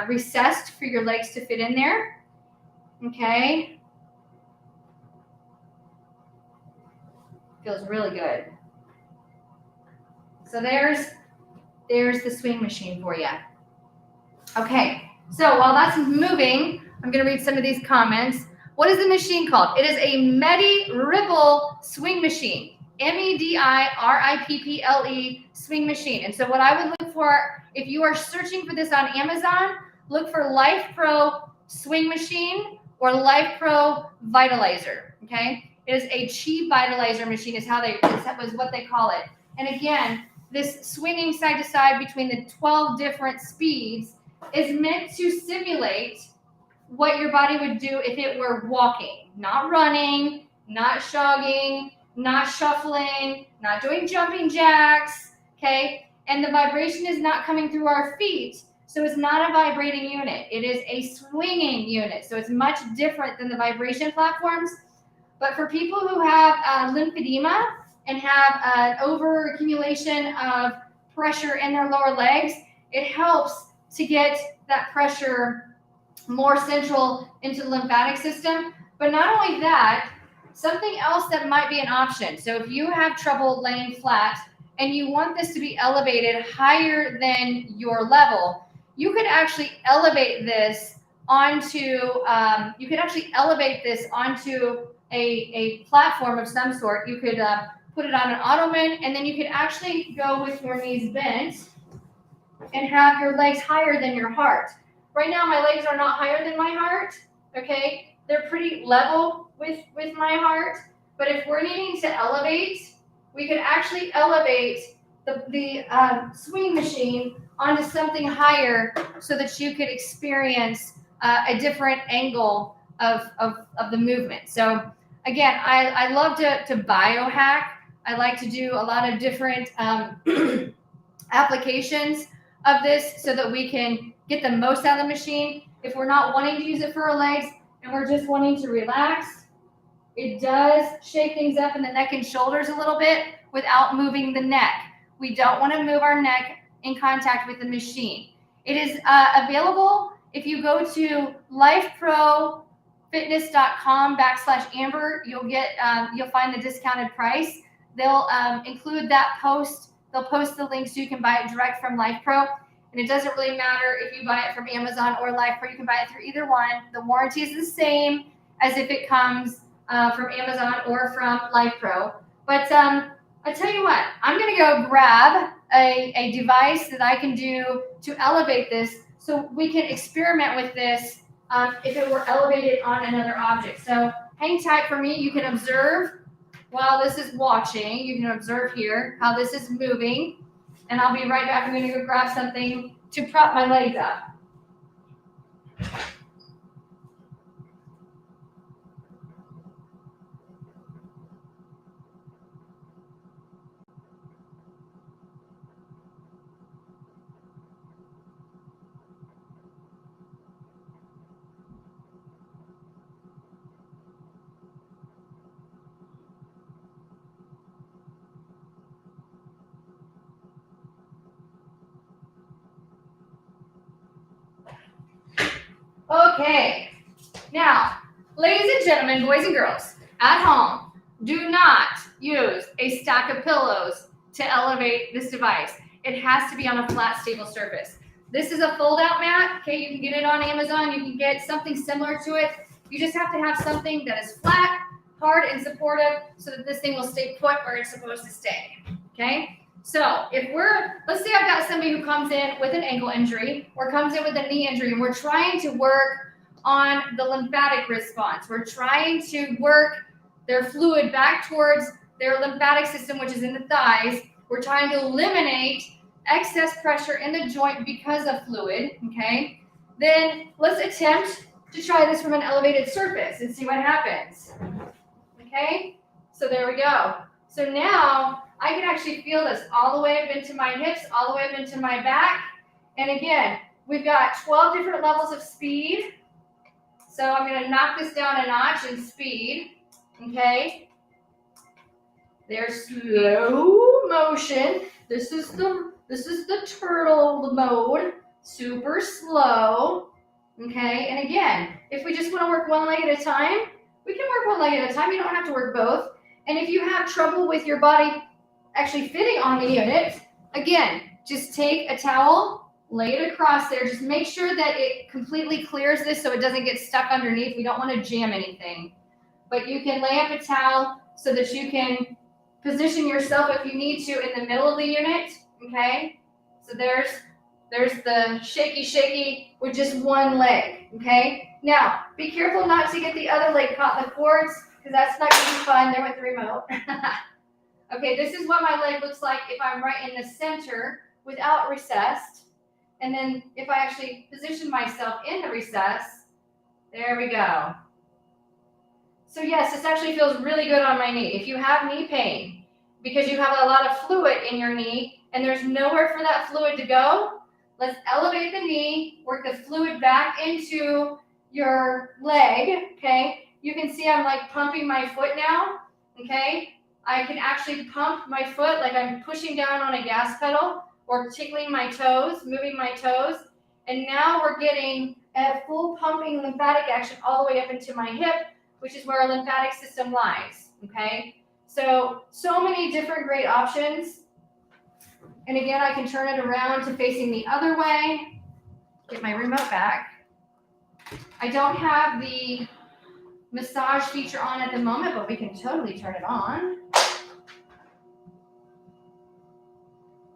recessed for your legs to fit in there. Okay. Feels really good. So there's the swing machine for you. Okay, so while that's moving, I'm going to read some of these comments. What is the machine called? It is a MediRipple Swing Machine. MEDIRIPPLE Swing Machine. And so what I would look for, if you are searching for this on Amazon, look for Lifepro Swing Machine or Lifepro Vitalizer. Okay, it is a chi vitalizer machine. That was what they call it. And again, this swinging side to side between the 12 different speeds is meant to simulate what your body would do if it were walking, not running, not jogging, not shuffling, not doing jumping jacks, okay? And the vibration is not coming through our feet, so it's not a vibrating unit. It is a swinging unit, so it's much different than the vibration platforms. But for people who have lymphedema and have an overaccumulation of pressure in their lower legs, it helps to get that pressure more central into the lymphatic system. But not only that, something else that might be an option. So if you have trouble laying flat and you want this to be elevated higher than your level, you could actually elevate this onto, you could actually elevate this onto a platform of some sort. You could put it on an ottoman, and then you could actually go with your knees bent and have your legs higher than your heart. Right now, my legs are not higher than my heart, okay? They're pretty level with my heart, but if we're needing to elevate, we could actually elevate the swing machine onto something higher so that you could experience a different angle of the movement. So again, I love to biohack. I like to do a lot of different applications of this so that we can get the most out of the machine. If we're not wanting to use it for our legs and we're just wanting to relax, it does shake things up in the neck and shoulders a little bit without moving the neck. We don't want to move our neck in contact with the machine. It is available if you go to lifeprofitness.com/Amber. You'll find the discounted price. They'll include that post. They'll post the link so you can buy it direct from Lifepro. And it doesn't really matter if you buy it from Amazon or Lifepro. You can buy it through either one. The warranty is the same as if it comes from Amazon or from Lifepro. But I tell you what, I'm going to go grab a device that I can do to elevate this so we can experiment with this if it were elevated on another object. So hang tight for me. You can observe while this is watching. You can observe here how this is moving. And I'll be right back. I'm going to go grab something to prop my legs up. Okay, now, ladies and gentlemen, boys and girls, at home, do not use a stack of pillows to elevate this device. It has to be on a flat, stable surface. This is a fold-out mat. Okay, you can get it on Amazon. You can get something similar to it. You just have to have something that is flat, hard, and supportive so that this thing will stay put where it's supposed to stay. Okay? So let's say I've got somebody who comes in with an ankle injury or comes in with a knee injury, and we're trying to work on the lymphatic response. We're trying to work their fluid back towards their lymphatic system, which is in the thighs. We're trying to eliminate excess pressure in the joint because of fluid, okay? Then let's attempt to try this from an elevated surface and see what happens, okay? So there we go. So now I can actually feel this all the way up into my hips, all the way up into my back. And again, we've got 12 different levels of speed. So I'm going to knock this down a notch in speed, okay? There's slow motion. This is the turtle mode, super slow, okay? And again, if we just want to work one leg at a time, we can work one leg at a time. You don't have to work both. And if you have trouble with your body actually fitting on the unit, again, just take a towel, lay it across there. Just make sure that it completely clears this so it doesn't get stuck underneath. We don't want to jam anything. But you can lay up a towel so that you can position yourself if you need to in the middle of the unit, okay? So there's the shaky with just one leg, okay? Now, be careful not to get the other leg caught in the cords because that's not going to be fun. There with the remote. Okay, this is what my leg looks like if I'm right in the center without recessed. And then if I actually position myself in the recess, there we go. So yes, this actually feels really good on my knee. If you have knee pain because you have a lot of fluid in your knee and there's nowhere for that fluid to go, let's elevate the knee, work the fluid back into your leg, okay? You can see I'm like pumping my foot now, okay? I can actually pump my foot like I'm pushing down on a gas pedal or tickling my toes, moving my toes. And now we're getting a full pumping lymphatic action all the way up into my hip, which is where our lymphatic system lies, okay? So many different great options. And again, I can turn it around to facing the other way, get my remote back. I don't have the massage feature on at the moment, but we can totally turn it on.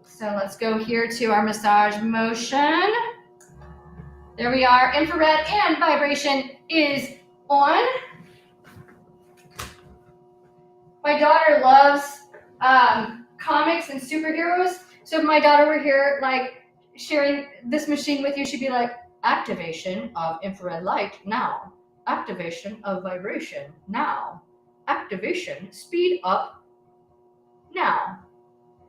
So let's go here to our massage motion. There we are. Infrared and vibration is on. My daughter loves comics and superheroes. So if my daughter were here, like sharing this machine with you, she'd be like, activation of infrared light now. Activation of vibration now. Activation, speed up now.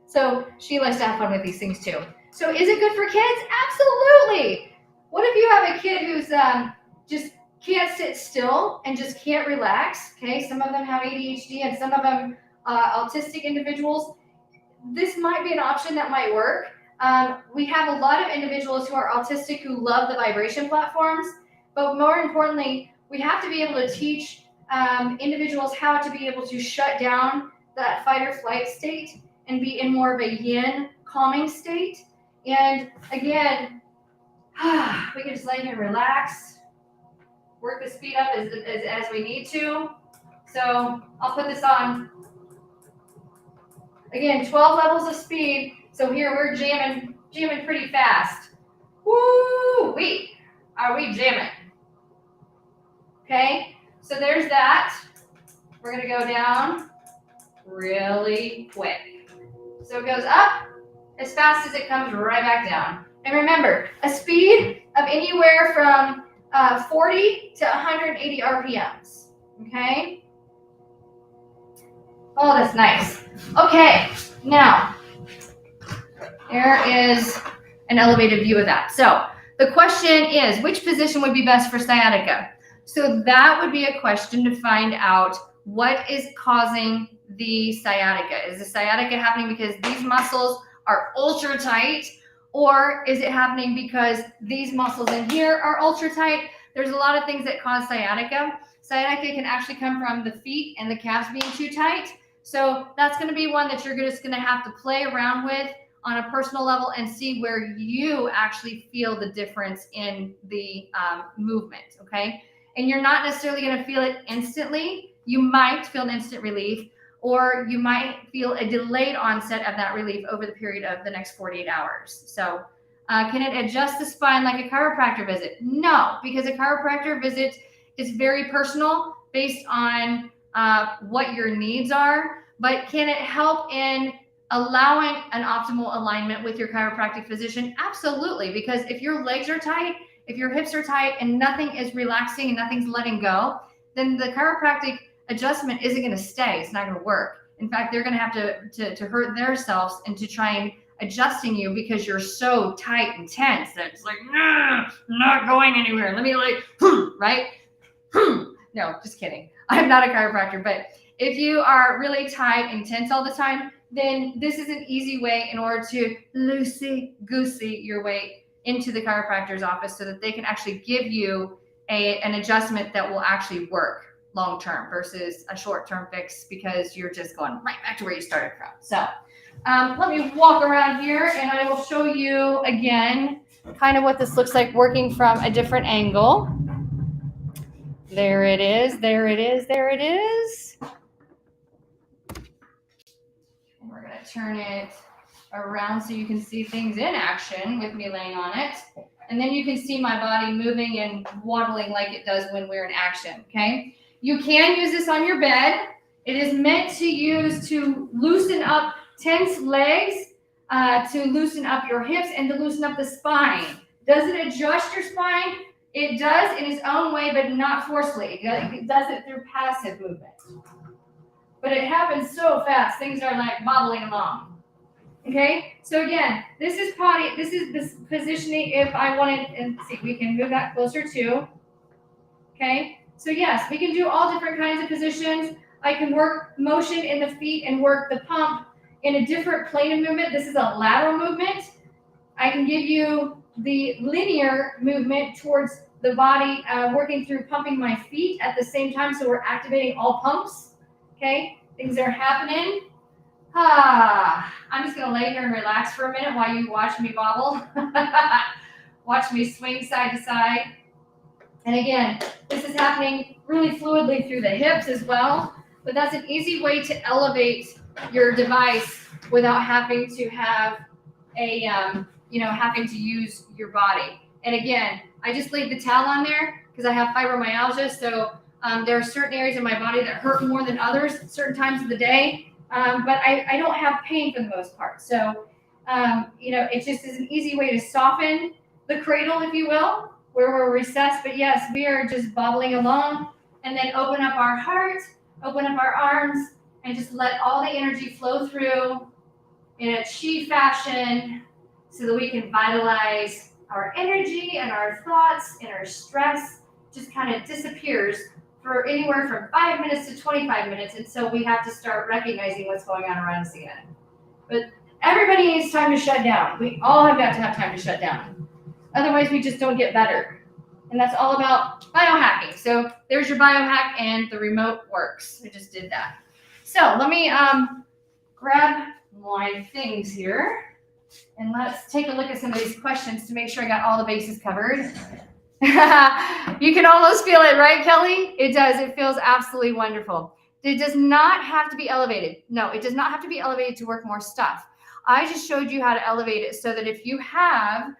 So she likes to have fun with these things too. So is it good for kids? Absolutely. What if you have a kid who's just can't sit still and just can't relax? Okay, some of them have ADHD and some of them autistic individuals. This might be an option that might work. We have a lot of individuals who are autistic who love the vibration platforms, but more importantly, we have to be able to teach individuals how to be able to shut down that fight or flight state and be in more of a yin calming state. And again, we can just lay here and relax, work the speed up as we need to. So I'll put this on. Again, 12 levels of speed. So here we're jamming pretty fast. Woo! Are we jamming? Okay, so there's that. We're gonna go down really quick. So it goes up as fast as it comes right back down. And remember, a speed of anywhere from 40 to 180 RPMs, okay? Oh, that's nice. Okay, now, there is an elevated view of that. So the question is, which position would be best for sciatica? So that would be a question to find out what is causing the sciatica. Is the sciatica happening because these muscles are ultra tight, or is it happening because these muscles in here are ultra tight? There's a lot of things that cause sciatica. Sciatica can actually come from the feet and the calves being too tight. So that's going to be one that you're just going to have to play around with on a personal level and see where you actually feel the difference in the movement, okay? And you're not necessarily going to feel it instantly. You might feel an instant relief, or you might feel a delayed onset of that relief over the period of the next 48 hours. So can it adjust the spine like a chiropractor visit? No, because a chiropractor visit is very personal based on what your needs are. But can it help in allowing an optimal alignment with your chiropractic physician? Absolutely, because if your legs are tight, if your hips are tight and nothing is relaxing and nothing's letting go, then the chiropractic adjustment isn't going to stay. It's not going to work. In fact, they're going to have to hurt themselves into trying adjusting you because you're so tight and tense that it's like, nah, not going anywhere. Let me right? No, just kidding. I'm not a chiropractor, but if you are really tight and tense all the time, then this is an easy way in order to loosey-goosey your way into the chiropractor's office so that they can actually give you an adjustment that will actually work long-term versus a short-term fix because you're just going right back to where you started from. So let me walk around here and I will show you again kind of what this looks like working from a different angle. There it is, there it is, there it is. And we're gonna turn it around so you can see things in action with me laying on it. And then you can see my body moving and waddling like it does when we're in action, okay? You can use this on your bed. It is meant to use to loosen up tense legs, to loosen up your hips, and to loosen up the spine. Does it adjust your spine? It does in its own way, but not forcefully. It does it through passive movement. But it happens so fast, things are like bobbling along. Okay, so again, this is this positioning. If I wanted, and see, we can move that closer too. Okay, so yes, we can do all different kinds of positions. I can work motion in the feet and work the pump in a different plane of movement. This is a lateral movement. I can give you the linear movement towards the body, working through pumping my feet at the same time. So we're activating all pumps. Okay, things are happening. I'm just gonna lay here and relax for a minute while you watch me wobble. Watch me swing side to side. And again, this is happening really fluidly through the hips as well, but that's an easy way to elevate your device without having to have a, having to use your body. And again, I just laid the towel on there because I have fibromyalgia. So there are certain areas of my body that hurt more than others certain times of the day. But I don't have pain for the most part. So, it just is an easy way to soften the cradle, if you will, where we're recessed. But yes, we are just bobbling along, and then open up our heart, open up our arms, and just let all the energy flow through in a chi fashion so that we can vitalize our energy and our thoughts, and our stress just kind of disappears for anywhere from 5 minutes to 25 minutes. And so we have to start recognizing what's going on around us again. But everybody needs time to shut down. We all have got to have time to shut down. Otherwise, we just don't get better. And that's all about biohacking. So there's your biohack, and the remote works. I just did that. So let me grab my things here, and let's take a look at some of these questions to make sure I got all the bases covered. You can almost feel it, right, Kelly? It does. It feels absolutely wonderful. It does not have to be elevated. No, it does not have to be elevated to work more stuff. I just showed you how to elevate it so that if you have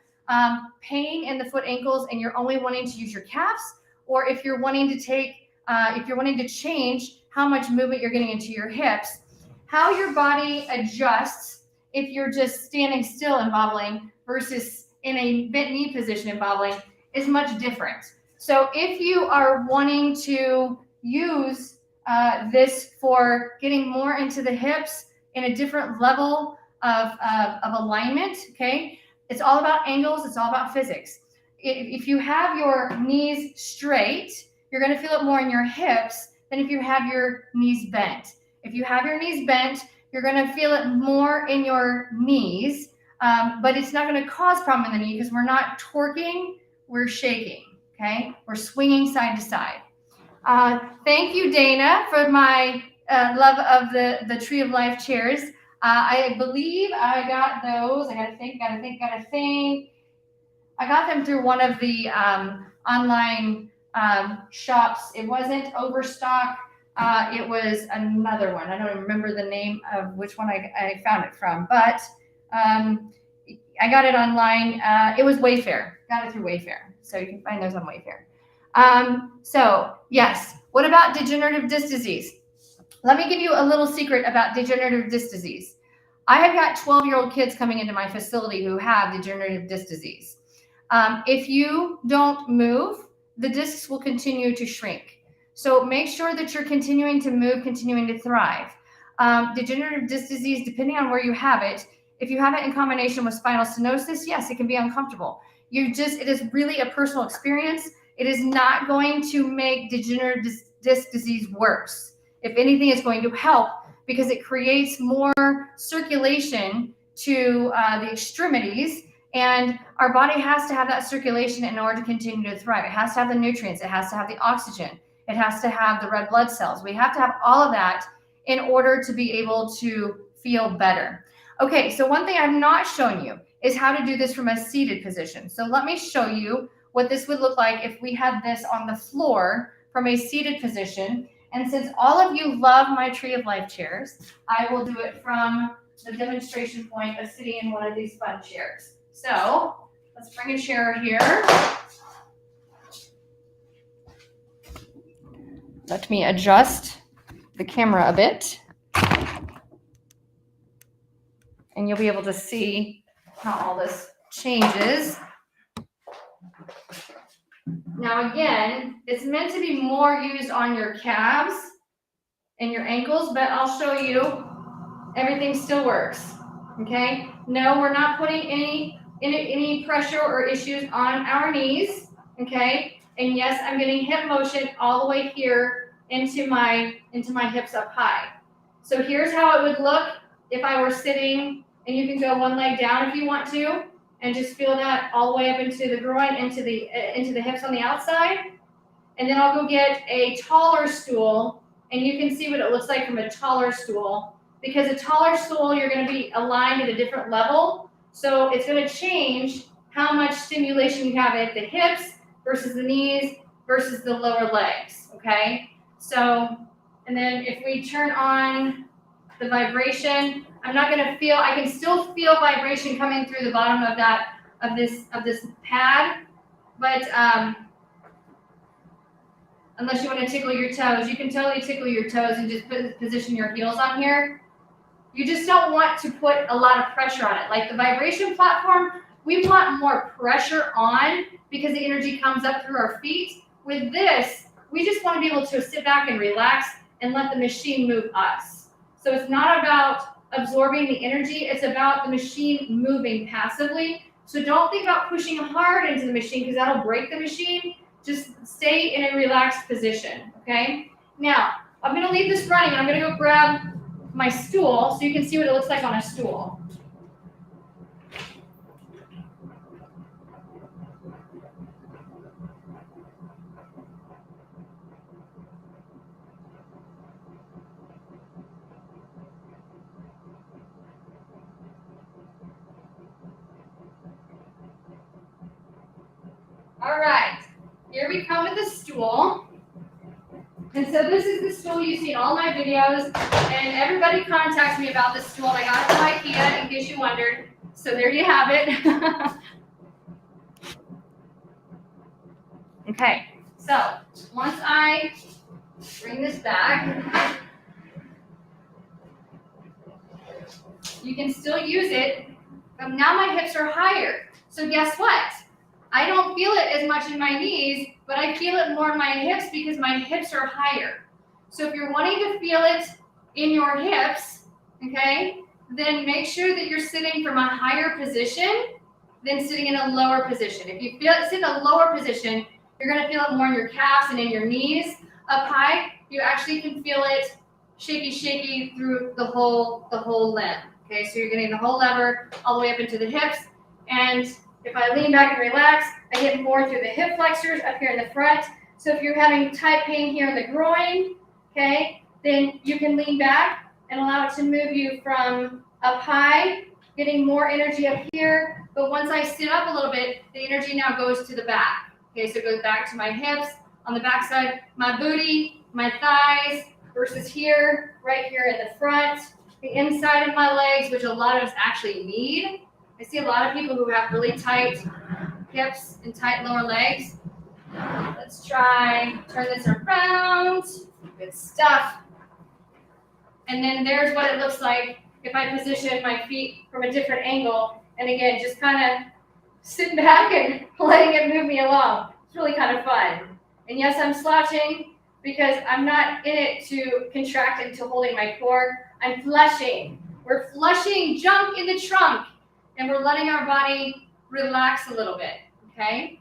pain in the foot ankles and you're only wanting to use your calves, or if you're wanting to change how much movement you're getting into your hips, how your body adjusts if you're just standing still and bobbling versus in a bent knee position and bobbling is much different. So if you are wanting to use this for getting more into the hips in a different level of alignment, okay, it's all about angles. It's all about physics. If you have your knees straight, you're going to feel it more in your hips than if you have your knees bent. If you have your knees bent, you're going to feel it more in your knees, but it's not going to cause problem in the knee because we're not torquing, we're shaking, okay? We're swinging side to side. Thank you, Dana, for my love of the Tree of Life chairs. I believe I got those. I gotta think. I got them through one of the online shops. It wasn't Overstock. It was another one. I don't remember the name of which one I found it from, but I got it online. It was Wayfair. Got it through Wayfair. So you can find those on Wayfair. So yes, what about degenerative disc disease? Let me give you a little secret about degenerative disc disease. I have got 12-year-old kids coming into my facility who have degenerative disc disease. If you don't move, the discs will continue to shrink. So make sure that you're continuing to move, continuing to thrive. Degenerative disc disease, depending on where you have it, if you have it in combination with spinal stenosis, yes, it can be uncomfortable. It is really a personal experience. It is not going to make degenerative disc disease worse. If anything, it's going to help because it creates more circulation to the extremities, and our body has to have that circulation in order to continue to thrive. It has to have the nutrients. It has to have the oxygen. It has to have the red blood cells. We have to have all of that in order to be able to feel better. Okay, so one thing I've not shown you is how to do this from a seated position. So let me show you what this would look like if we had this on the floor from a seated position. And since all of you love my Tree of Life chairs, I will do it from the demonstration point of sitting in one of these fun chairs. So let's bring a chair here. Let me adjust the camera a bit, and you'll be able to see how all this changes. Now again, it's meant to be more used on your calves and your ankles, but I'll show you everything still works, okay? No, we're not putting any pressure or issues on our knees, okay? And yes, I'm getting hip motion all the way here into my hips up high. So here's how it would look if I were sitting, and you can go one leg down if you want to, and just feel that all the way up into the groin, into the hips on the outside. And then I'll go get a taller stool, and you can see what it looks like from a taller stool. Because a taller stool, you're going to be aligned at a different level. So it's going to change how much stimulation you have at the hips versus the knees versus the lower legs, okay? So, and then if we turn on the vibration, I'm not gonna feel, I can still feel vibration coming through the bottom of that, of this pad, but unless you want to tickle your toes, you can totally tickle your toes and just position your heels on here. You just don't want to put a lot of pressure on it. Like the vibration platform, we want more pressure on because the energy comes up through our feet. With this, we just want to be able to sit back and relax and let the machine move us. So it's not about absorbing the energy, it's about the machine moving passively. So don't think about pushing hard into the machine because that'll break the machine. Just stay in a relaxed position, okay? Now, I'm gonna leave this running and I'm gonna go grab my stool so you can see what it looks like on a stool. All right, here we come with the stool. And so this is the stool you see in all my videos, and everybody contacts me about this stool. I got it from IKEA, in case you wondered. So there you have it. Okay, so once I bring this back, you can still use it, but now my hips are higher. So guess what? I don't feel it as much in my knees, but I feel it more in my hips because my hips are higher. So if you're wanting to feel it in your hips, okay, then make sure that you're sitting from a higher position than sitting in a lower position. If you feel it sit in a lower position, you're gonna feel it more in your calves and in your knees. Up high, you actually can feel it shaky through the whole limb. Okay, so you're getting the whole lever all the way up into the hips. And if I lean back and relax, I get more through the hip flexors up here in the front. So if you're having tight pain here in the groin, okay, then you can lean back and allow it to move you from up high, getting more energy up here. But once I sit up a little bit, the energy now goes to the back. Okay, so it goes back to my hips, on the back side, my booty, my thighs, versus here, right here in the front, the inside of my legs, which a lot of us actually need. I see a lot of people who have really tight hips and tight lower legs. Let's try, turn this around. Good stuff. And then there's what it looks like if I position my feet from a different angle. And again, just kind of sitting back and letting it move me along. It's really kind of fun. And yes, I'm slouching because I'm not in it to contract into holding my core. I'm flushing. We're flushing junk in the trunk. And we're letting our body relax a little bit, okay?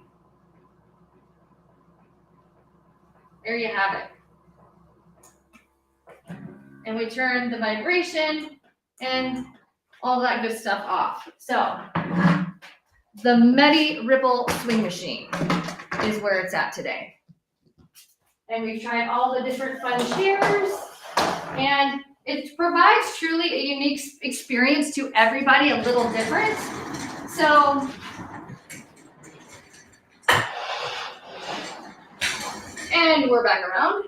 There you have it. And we turn the vibration and all that good stuff off. So the MediRipple Swing Machine is where it's at today. And we've tried all the different fun chairs, and it provides truly a unique experience to everybody, a little different. So, and we're back around.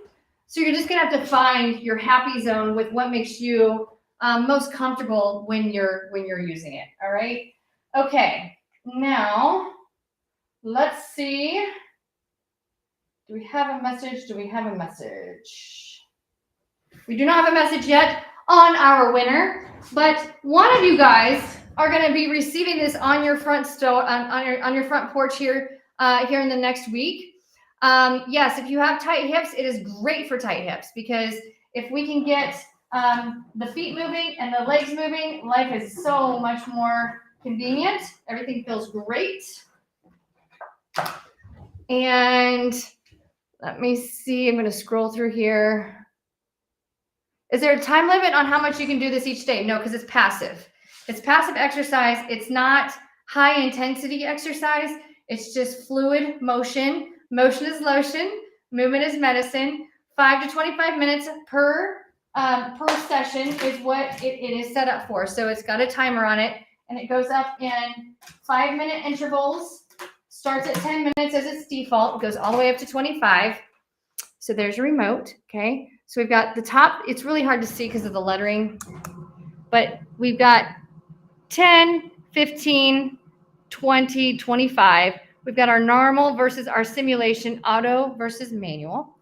So you're just gonna have to find your happy zone with what makes you most comfortable when you're using it. All right. Okay. Now, let's see. Do we have a message? Do we have a message? We do not have a message yet on our winner, but one of you guys are going to be receiving this on your front on your front porch here in the next week. Yes, if you have tight hips, it is great for tight hips because if we can get the feet moving and the legs moving, life is so much more convenient. Everything feels great. And let me see. I'm going to scroll through here. Is there a time limit on how much you can do this each day? No, because it's passive. It's passive exercise. It's not high intensity exercise. It's just fluid motion. Motion is lotion. Movement is medicine. 5 to 25 minutes per session is what it is set up for. So it's got a timer on it, and it goes up in 5-minute intervals. Starts at 10 minutes as its default, goes all the way up to 25. So there's your remote, okay? So we've got the top, it's really hard to see because of the lettering, but we've got 10, 15, 20, 25. We've got our normal versus our simulation, auto versus manual.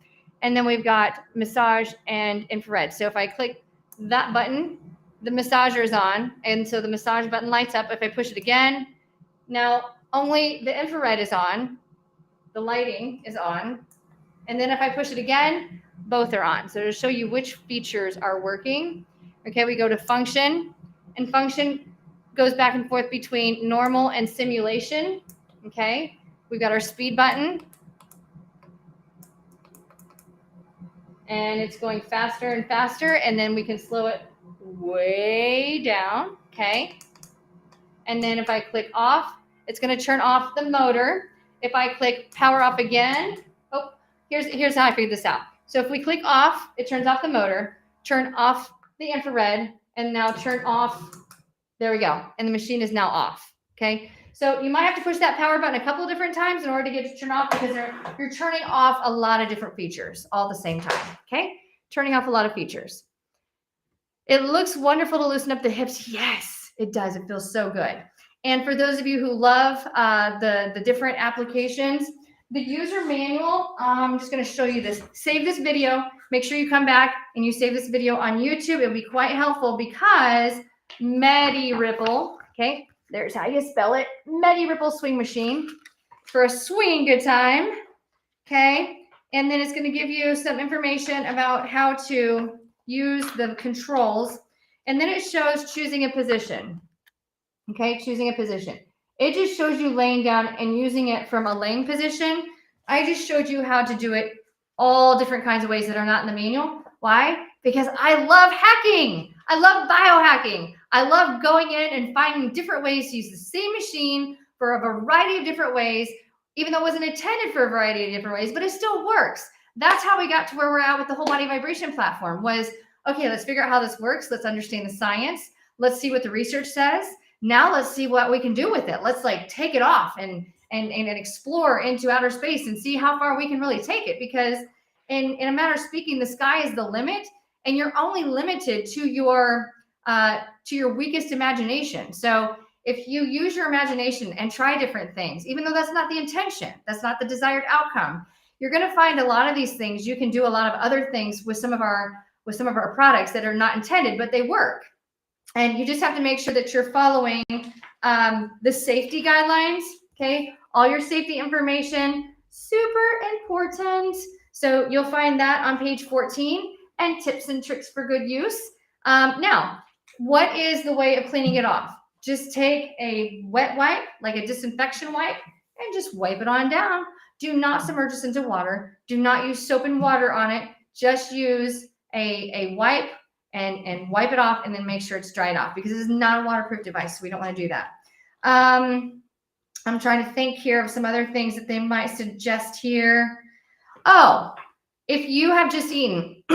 And then we've got massage and infrared. So if I click that button, the massager is on. And so the massage button lights up. If I push it again, now only the infrared is on. The lighting is on. And then if I push it again, both are on. So to show you which features are working. Okay, we go to function, and function goes back and forth between normal and simulation. Okay, we've got our speed button. And it's going faster and faster, and then we can slow it way down, okay? And then if I click off, it's gonna turn off the motor. If I click power up again, oh, here's how I figured this out. So if we click off, it turns off the motor, turn off the infrared, and now turn off, there we go. And the machine is now off, okay? So you might have to push that power button a couple of different times in order to get it to turn off, because you're turning off a lot of different features all at the same time, okay? Turning off a lot of features. It looks wonderful to loosen up the hips. Yes, it does. It feels so good. And for those of you who love the different applications, the user manual, I'm just going to show you this. Save this video. Make sure you come back and you save this video on YouTube. It'll be quite helpful because MediRipple, okay? There's how you spell it. MediRipple Swing Machine for a swinging good time, okay? And then it's going to give you some information about how to use the controls. And then it shows choosing a position, okay? Choosing a position. It just shows you laying down and using it from a laying position. I just showed you how to do it all different kinds of ways that are not in the manual. Why? Because I love hacking. I love biohacking. I love going in and finding different ways to use the same machine for a variety of different ways, even though it wasn't intended for a variety of different ways, but it still works. That's how we got to where we're at with the whole body vibration platform was, okay, let's figure out how this works. Let's understand the science. Let's see what the research says. Now let's see what we can do with it. Let's like take it off and explore into outer space and see how far we can really take it. Because in a matter of speaking, the sky is the limit, and you're only limited to your weakest imagination. So if you use your imagination and try different things, even though that's not the intention, that's not the desired outcome, you're going to find a lot of these things. You can do a lot of other things with some of our products that are not intended, but they work. And you just have to make sure that you're following the safety guidelines. Okay, all your safety information, super important. So you'll find that on page 14, and tips and tricks for good use. Now, what is the way of cleaning it off? Just take a wet wipe, like a disinfection wipe, and just wipe it on down. Do not submerge this into water. Do not use soap and water on it. Just use a wipe and wipe it off, and then make sure it's dried off, because this is not a waterproof device, so we don't want to do that. I'm trying to think here of some other things that they might suggest here. Oh, if you have just eaten,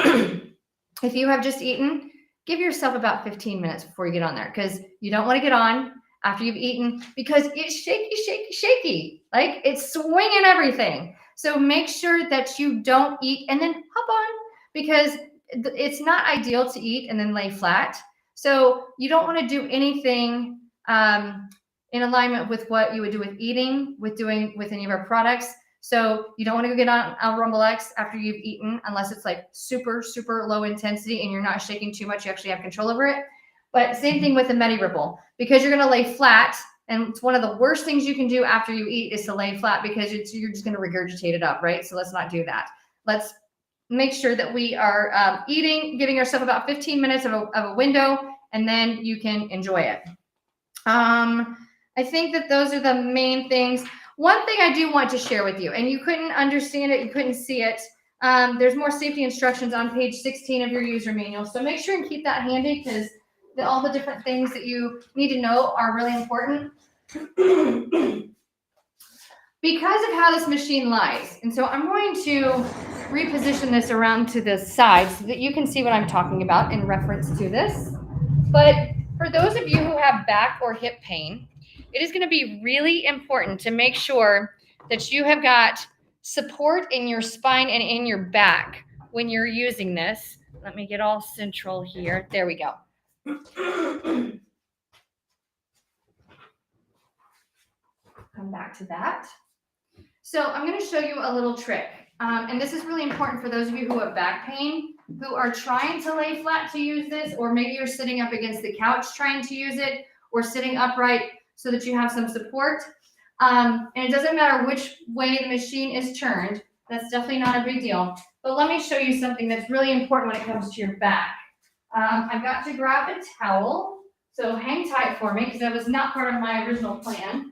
give yourself about 15 minutes before you get on there, because you don't want to get on after you've eaten, because it's shaky, shaky, shaky. Like it's swinging everything. So make sure that you don't eat and then hop on, because it's not ideal to eat and then lay flat. So you don't want to do anything in alignment with what you would do with eating, with any of our products. So you don't want to go get on a Rumble X after you've eaten, unless it's like super, super low intensity and you're not shaking too much. You actually have control over it. But same thing with the MediRipple, because you're going to lay flat. And it's one of the worst things you can do after you eat is to lay flat, because you're just going to regurgitate it up, right? So let's not do that. Let's make sure that we are eating, giving ourselves about 15 minutes of a window, and then you can enjoy it. I think that those are the main things. One thing I do want to share with you, and you couldn't understand it, you couldn't see it. There's more safety instructions on page 16 of your user manual. So make sure and keep that handy, because all the different things that you need to know are really important. Because of how this machine lies. And so I'm going to reposition this around to the side so that you can see what I'm talking about in reference to this. But for those of you who have back or hip pain, it is going to be really important to make sure that you have got support in your spine and in your back when you're using this. Let me get all central here. There we go. Come back to that. So I'm going to show you a little trick. And this is really important for those of you who have back pain, who are trying to lay flat to use this, or maybe you're sitting up against the couch trying to use it, or sitting upright so that you have some support. And it doesn't matter which way the machine is turned. That's definitely not a big deal. But let me show you something that's really important when it comes to your back. I've got to grab a towel. So hang tight for me because that was not part of my original plan.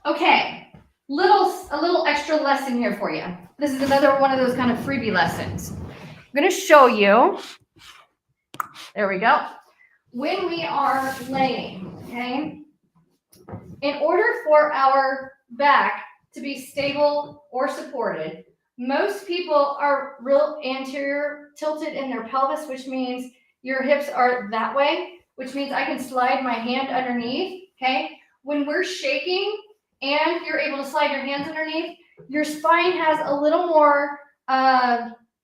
Okay, a little extra lesson here for you. This is another one of those kind of freebie lessons. I'm going to show you. There we go. When we are laying, okay, in order for our back to be stable or supported, most people are real anterior tilted in their pelvis, which means your hips are that way, which means I can slide my hand underneath, okay? When we're shaking and you're able to slide your hands underneath, your spine has a little more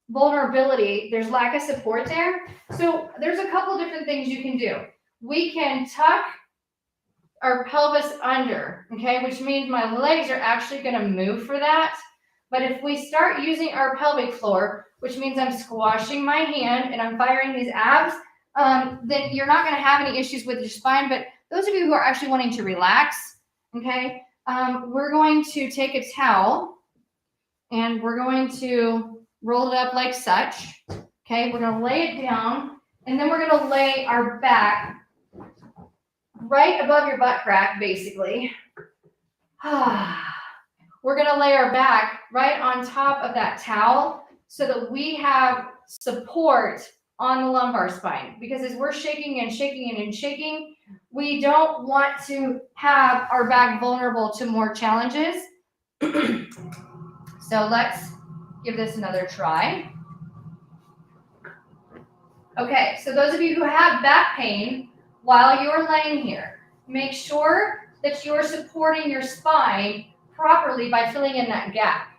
vulnerability. There's lack of support there. So there's a couple different things you can do. We can tuck our pelvis under, okay, which means my legs are actually going to move for that. But if we start using our pelvic floor, which means I'm squashing my hand and I'm firing these abs, then you're not going to have any issues with your spine. But those of you who are actually wanting to relax, okay, we're going to take a towel and we're going to roll it up like such. Okay, we're going to lay it down and then we're going to lay our back right above your butt crack, basically. We're going to lay our back right on top of that towel so that we have support on the lumbar spine. Because as we're shaking and shaking and shaking, we don't want to have our back vulnerable to more challenges. So let's give this another try. Okay, so those of you who have back pain while you're laying here, make sure that you're supporting your spine properly by filling in that gap.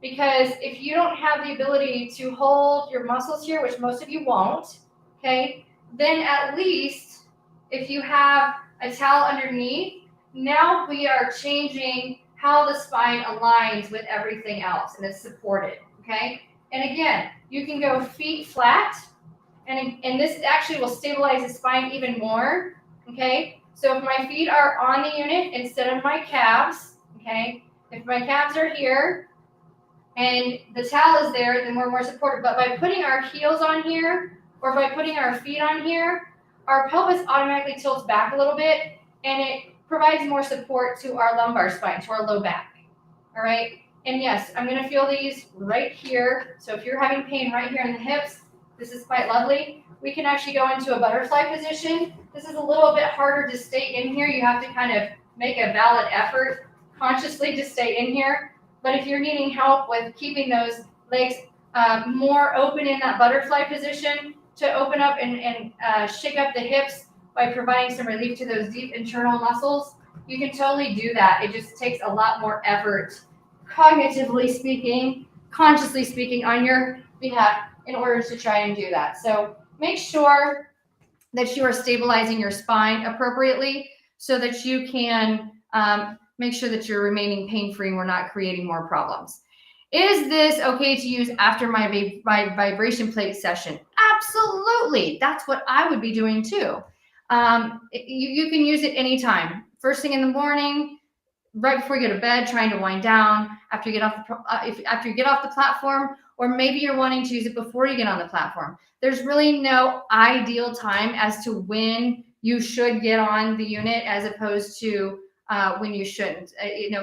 Because if you don't have the ability to hold your muscles here, which most of you won't, okay, then at least if you have a towel underneath, now we are changing how the spine aligns with everything else and it's supported, okay? And again, you can go feet flat, and this actually will stabilize the spine even more, okay? So if my feet are on the unit instead of my calves, okay? If my calves are here and the towel is there, then we're more supported. But by putting our heels on here or by putting our feet on here, our pelvis automatically tilts back a little bit and it provides more support to our lumbar spine, to our low back, all right? And yes, I'm going to feel these right here. So if you're having pain right here in the hips, this is quite lovely. We can actually go into a butterfly position. This is a little bit harder to stay in here. You have to kind of make a valid effort consciously to stay in here. But if you're needing help with keeping those legs more open in that butterfly position, to open up and shake up the hips by providing some relief to those deep internal muscles, you can totally do that. It just takes a lot more effort, cognitively speaking, consciously speaking, on your behalf in order to try and do that. So make sure that you are stabilizing your spine appropriately so that you can make sure that you're remaining pain-free and we're not creating more problems. Is this okay to use after my vibration plate session? Absolutely. That's what I would be doing too. You can use it anytime. First thing in the morning, right before you go to bed, trying to wind down, after you get off the platform, or maybe you're wanting to use it before you get on the platform. There's really no ideal time as to when you should get on the unit as opposed to when you shouldn't,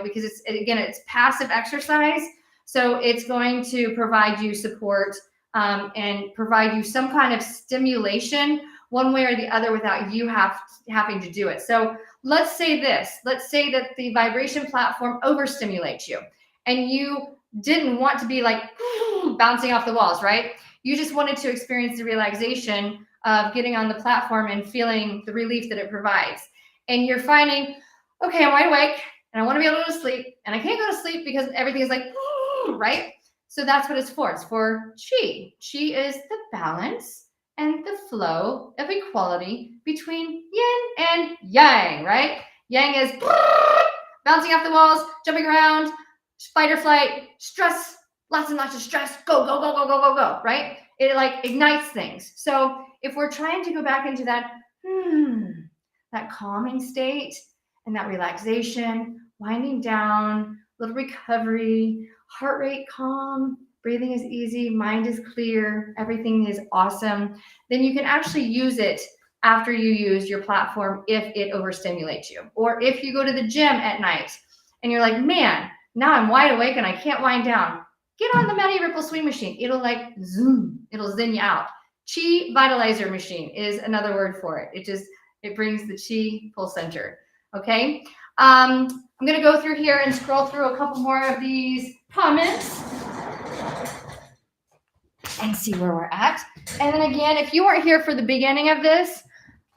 because it's passive exercise. So it's going to provide you support and provide you some kind of stimulation one way or the other without you having to do it. So let's say that the vibration platform overstimulates you and you didn't want to be like bouncing off the walls, right? You just wanted to experience the relaxation of getting on the platform and feeling the relief that it provides. And you're finding, okay, I'm wide awake and I want to be able to go to sleep, and I can't go to sleep because everything is like, right? So that's what it's for. It's for chi. Chi is the balance and the flow of equality between yin and yang, right? Yang is bouncing off the walls, jumping around, fight or flight, stress, lots and lots of stress, go, go, go, go, go, go, go, right? It like ignites things. So if we're trying to go back into that, that calming state and that relaxation, winding down, little recovery, heart rate calm, breathing is easy, mind is clear, everything is awesome, then you can actually use it after you use your platform if it overstimulates you. Or if you go to the gym at night and you're like, man, now I'm wide awake and I can't wind down, get on the MediRipple Swing Machine. It'll like zoom, it'll zen you out. Chi Vitalizer Machine is another word for it. It brings the chi full center, okay? I'm gonna go through here and scroll through a couple more of these comments and see where we're at. And then again, if you weren't here for the beginning of this,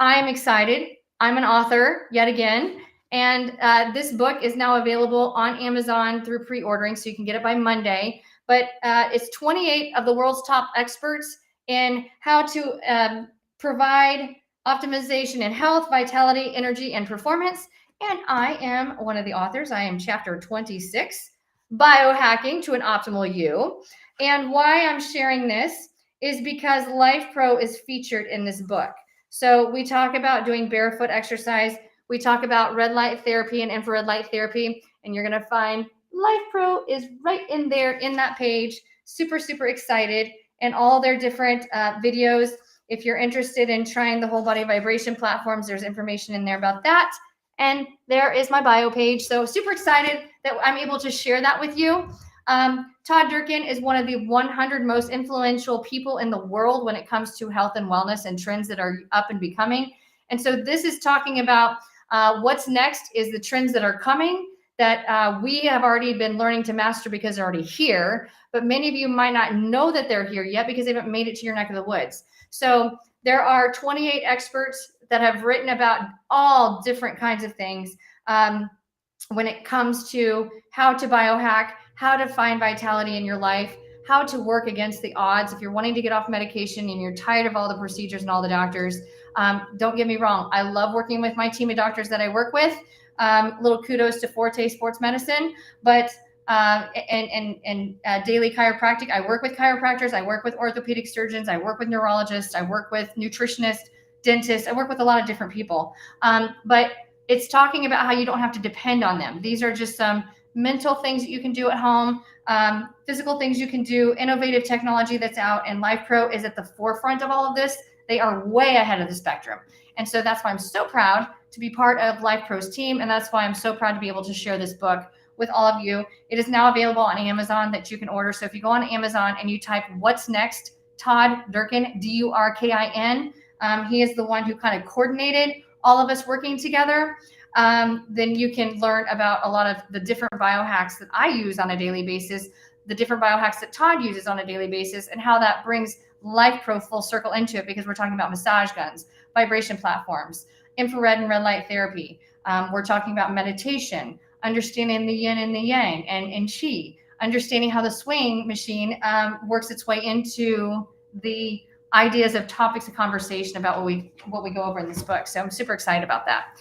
I'm excited. I'm an author yet again. And this book is now available on Amazon through pre-ordering, so you can get it by Monday. But it's 28 of the world's top experts in how to provide optimization in health, vitality, energy, and performance. And I am one of the authors. I am chapter 26, Biohacking to an Optimal You. And why I'm sharing this is because Lifepro is featured in this book. So we talk about doing barefoot exercise. We talk about red light therapy and infrared light therapy, and you're going to find Lifepro is right in there in that page. Super, super excited. And all their different videos. If you're interested in trying the whole body vibration platforms, there's information in there about that. And there is my bio page. So super excited that I'm able to share that with you. Todd Durkin is one of the 100 most influential people in the world when it comes to health and wellness and trends that are up and becoming. And so this is talking about what's next is the trends that are coming that we have already been learning to master because they're already here. But many of you might not know that they're here yet because they haven't made it to your neck of the woods. So there are 28 experts that have written about all different kinds of things when it comes to how to biohack, how to find vitality in your life, how to work against the odds. If you're wanting to get off medication and you're tired of all the procedures and all the doctors, don't get me wrong. I love working with my team of doctors that I work with. Little kudos to Forte Sports Medicine, but daily chiropractic. I work with chiropractors. I work with orthopedic surgeons. I work with neurologists. I work with nutritionists, dentists. I work with a lot of different people. But it's talking about how you don't have to depend on them. These are just some mental things that you can do at home, physical things you can do, innovative technology that's out, and Lifepro is at the forefront of all of this. They are way ahead of the spectrum. And so that's why I'm so proud to be part of Lifepro's team. And that's why I'm so proud to be able to share this book with all of you. It is now available on Amazon that you can order. So if you go on Amazon and you type what's next, Todd Durkin, Durkin, he is the one who kind of coordinated all of us working together. Then you can learn about a lot of the different biohacks that I use on a daily basis, the different biohacks that Todd uses on a daily basis, and how that brings Lifepro full circle into it, because we're talking about massage guns, vibration platforms, infrared and red light therapy. We're talking about meditation, understanding the yin and the yang and chi, understanding how the swing machine works its way into the ideas of topics of conversation about what we go over in this book. So I'm super excited about that.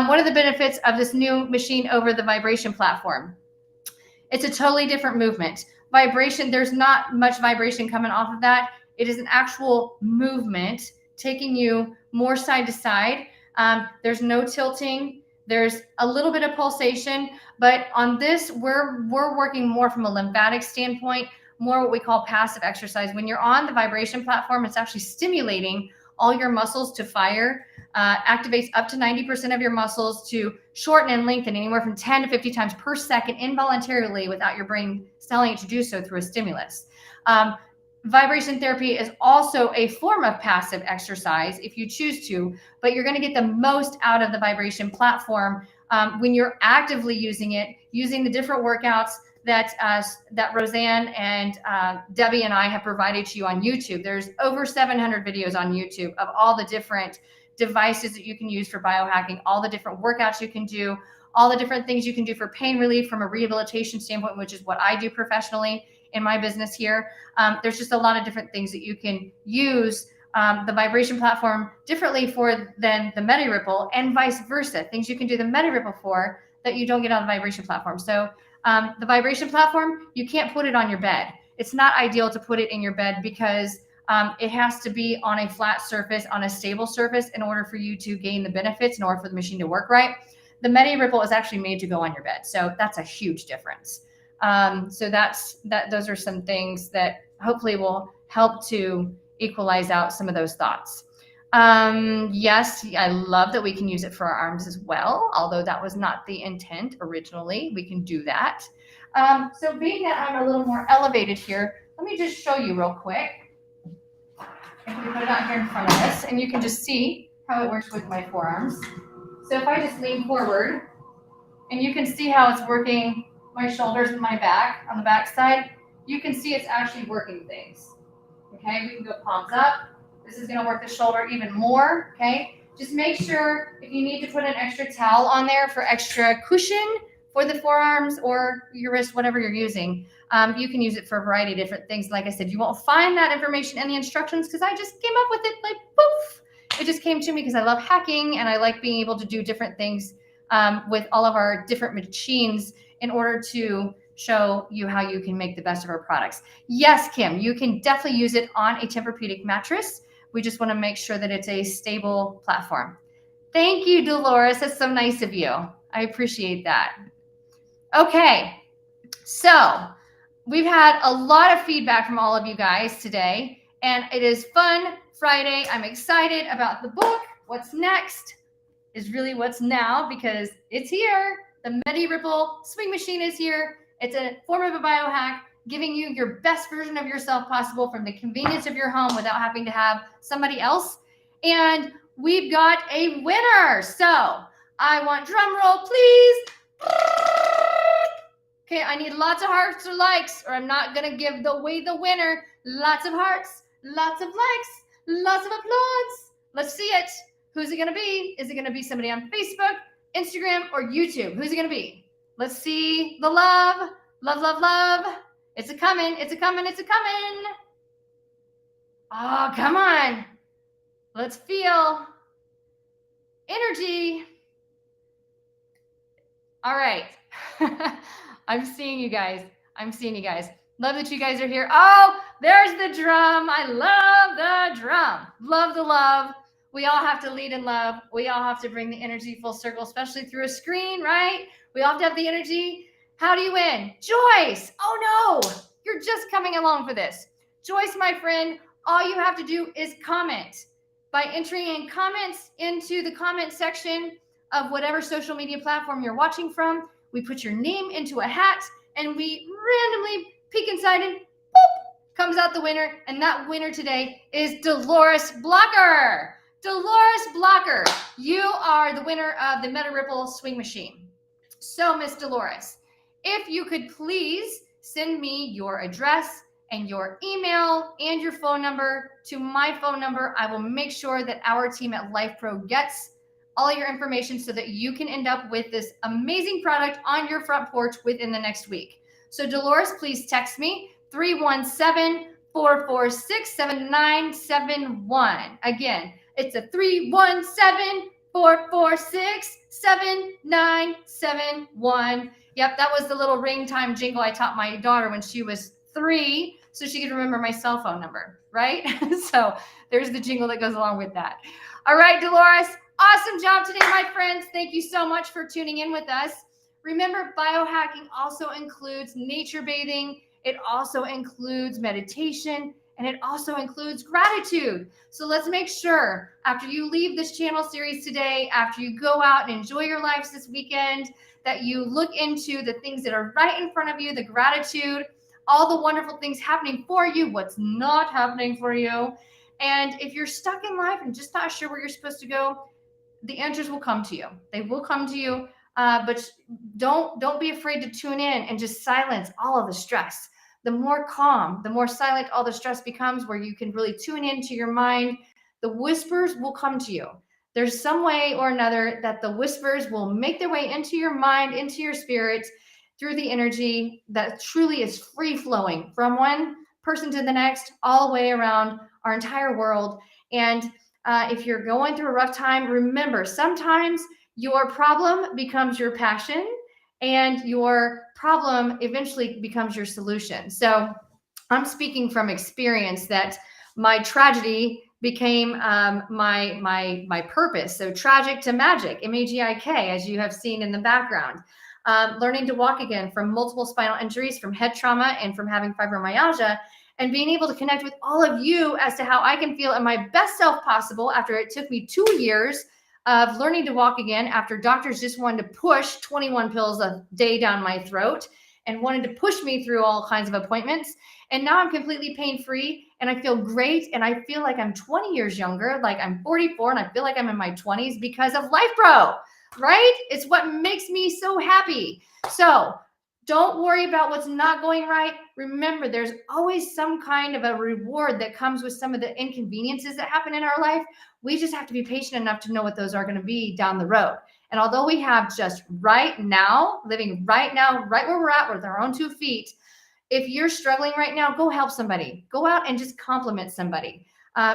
What are the benefits of this new machine over the vibration platform? It's a totally different movement. Vibration, there's not much vibration coming off of that. It is an actual movement taking you more side to side. There's no tilting. There's a little bit of pulsation, but on this, we're working more from a lymphatic standpoint, more what we call passive exercise. When you're on the vibration platform, it's actually stimulating all your muscles to fire, activates up to 90% of your muscles to shorten and lengthen anywhere from 10 to 50 times per second involuntarily without your brain telling it to do so through a stimulus. Vibration therapy is also a form of passive exercise if you choose to, but you're going to get the most out of the vibration platform when you're actively using it, using the different workouts, that Roseanne and Debbie and I have provided to you on YouTube. There's over 700 videos on YouTube of all the different devices that you can use for biohacking, all the different workouts you can do, all the different things you can do for pain relief from a rehabilitation standpoint, which is what I do professionally in my business here. There's just a lot of different things that you can use the vibration platform differently for than the MediRipple, and vice versa. Things you can do the MediRipple for that you don't get on the vibration platform. So the vibration platform, you can't put it on your bed. It's not ideal to put it in your bed because it has to be on a flat surface, on a stable surface in order for you to gain the benefits, in order for the machine to work right. The MediRipple is actually made to go on your bed. So that's a huge difference. So those are some things that hopefully will help to equalize out some of those thoughts. Yes, I love that we can use it for our arms as well, although that was not the intent originally. We can do that. So being that I'm a little more elevated here, let me just show you real quick. If we put it out here in front of us, and you can just see how it works with my forearms. So if I just lean forward, and you can see how it's working my shoulders and my back on the back side, you can see it's actually working things. Okay, we can go palms up. This is going to work the shoulder even more. Okay, just make sure if you need to put an extra towel on there for extra cushion for the forearms or your wrist, whatever you're using. You can use it for a variety of different things. Like I said, you won't find that information in the instructions because I just came up with it like poof. It just came to me because I love hacking and I like being able to do different things with all of our different machines in order to show you how you can make the best of our products. Yes, Kim, you can definitely use it on a Tempur-Pedic mattress. We just want to make sure that it's a stable platform. Thank you, Dolores. That's so nice of you. I appreciate that. Okay, so we've had a lot of feedback from all of you guys today, and it is Fun Friday. I'm excited about the book. What's next is really what's now because it's here. The MediRipple Swing Machine is here. It's a form of a biohack, giving you your best version of yourself possible from the convenience of your home without having to have somebody else. And we've got a winner. So I want drum roll, please. Okay, I need lots of hearts or likes, or I'm not going to give away the winner. Lots of hearts, lots of likes, lots of applause. Let's see it. Who's it going to be? Is it going to be somebody on Facebook, Instagram, or YouTube? Who's it going to be? Let's see the love. Love, love, love. It's a coming. It's a coming. It's a coming. Oh, come on. Let's feel energy. All right. I'm seeing you guys. I'm seeing you guys. Love that you guys are here. Oh, there's the drum. I love the drum. Love the love. We all have to lead in love. We all have to bring the energy full circle, especially through a screen, right? We all have to have the energy. How do you win? Joyce. Oh, no. You're just coming along for this. Joyce, my friend, all you have to do is comment. By entering in comments into the comment section of whatever social media platform you're watching from, we put your name into a hat, and we randomly peek inside and boop, comes out the winner. And that winner today is Dolores Blocker. Dolores Blocker, you are the winner of the MediRipple Swing Machine. So, Miss Dolores, if you could please send me your address and your email and your phone number to my phone number, I will make sure that our team at Lifepro gets all your information so that you can end up with this amazing product on your front porch within the next week. So Dolores, please text me 317-446-7971. Again, it's a 317-446-7971. Yep, that was the little ring time jingle I taught my daughter when she was 3, so she could remember my cell phone number, right? So there's the jingle that goes along with that. All right, Dolores, awesome job today, my friends. Thank you so much for tuning in with us. Remember, biohacking also includes nature bathing. It also includes meditation, and it also includes gratitude. So let's make sure after you leave this channel series today, after you go out and enjoy your lives this weekend, that you look into the things that are right in front of you, the gratitude, all the wonderful things happening for you, what's not happening for you. And if you're stuck in life and just not sure where you're supposed to go, the answers will come to you. They will come to you. but don't be afraid to tune in and just silence all of the stress. The more calm, the more silent all the stress becomes, where you can really tune into your mind. The whispers will come to you. There's some way or another that the whispers will make their way into your mind, into your spirit, through the energy that truly is free flowing from one person to the next, all the way around our entire world. And if you're going through a rough time, remember, sometimes your problem becomes your passion, and your problem eventually becomes your solution. So I'm speaking from experience that my tragedy became my purpose. So tragic to magic, MAGIK, as you have seen in the background. Learning to walk again from multiple spinal injuries, from head trauma, and from having fibromyalgia, and being able to connect with all of you as to how I can feel at my best self possible after it took me 2 years of learning to walk again, after doctors just wanted to push 21 pills a day down my throat and wanted to push me through all kinds of appointments. And now I'm completely pain-free, and I feel great, and I feel like I'm 20 years younger, like I'm 44 and I feel like I'm in my 20s because of Lifepro, right? It's what makes me so happy. So don't worry about what's not going right. Remember, there's always some kind of a reward that comes with some of the inconveniences that happen in our life. We just have to be patient enough to know what those are going to be down the road. And although we have just right now, living right now, right where we're at with our own 2 feet, if you're struggling right now, go help somebody. Go out and just compliment somebody,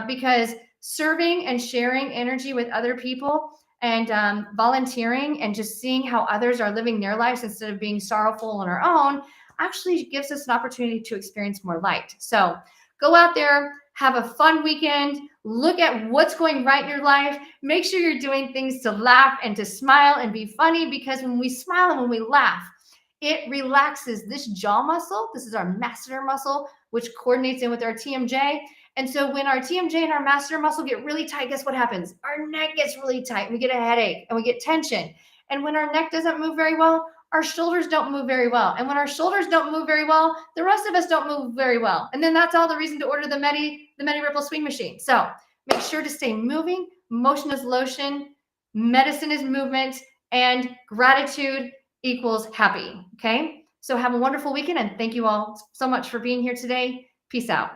because serving and sharing energy with other people, and volunteering and just seeing how others are living their lives instead of being sorrowful on our own actually gives us an opportunity to experience more light. So go out there, have a fun weekend, look at what's going right in your life. Make sure you're doing things to laugh and to smile and be funny, because when we smile and when we laugh, it relaxes this jaw muscle. This is our masseter muscle, which coordinates in with our TMJ. And so when our TMJ and our masseter muscle get really tight, guess what happens? Our neck gets really tight, and we get a headache, and we get tension. And when our neck doesn't move very well, our shoulders don't move very well. And when our shoulders don't move very well, the rest of us don't move very well. And then that's all the reason to order the MediRipple Swing Machine. So make sure to stay moving. Motion is lotion, medicine is movement, and gratitude equals happy. Okay. So have a wonderful weekend, and thank you all so much for being here today. Peace out.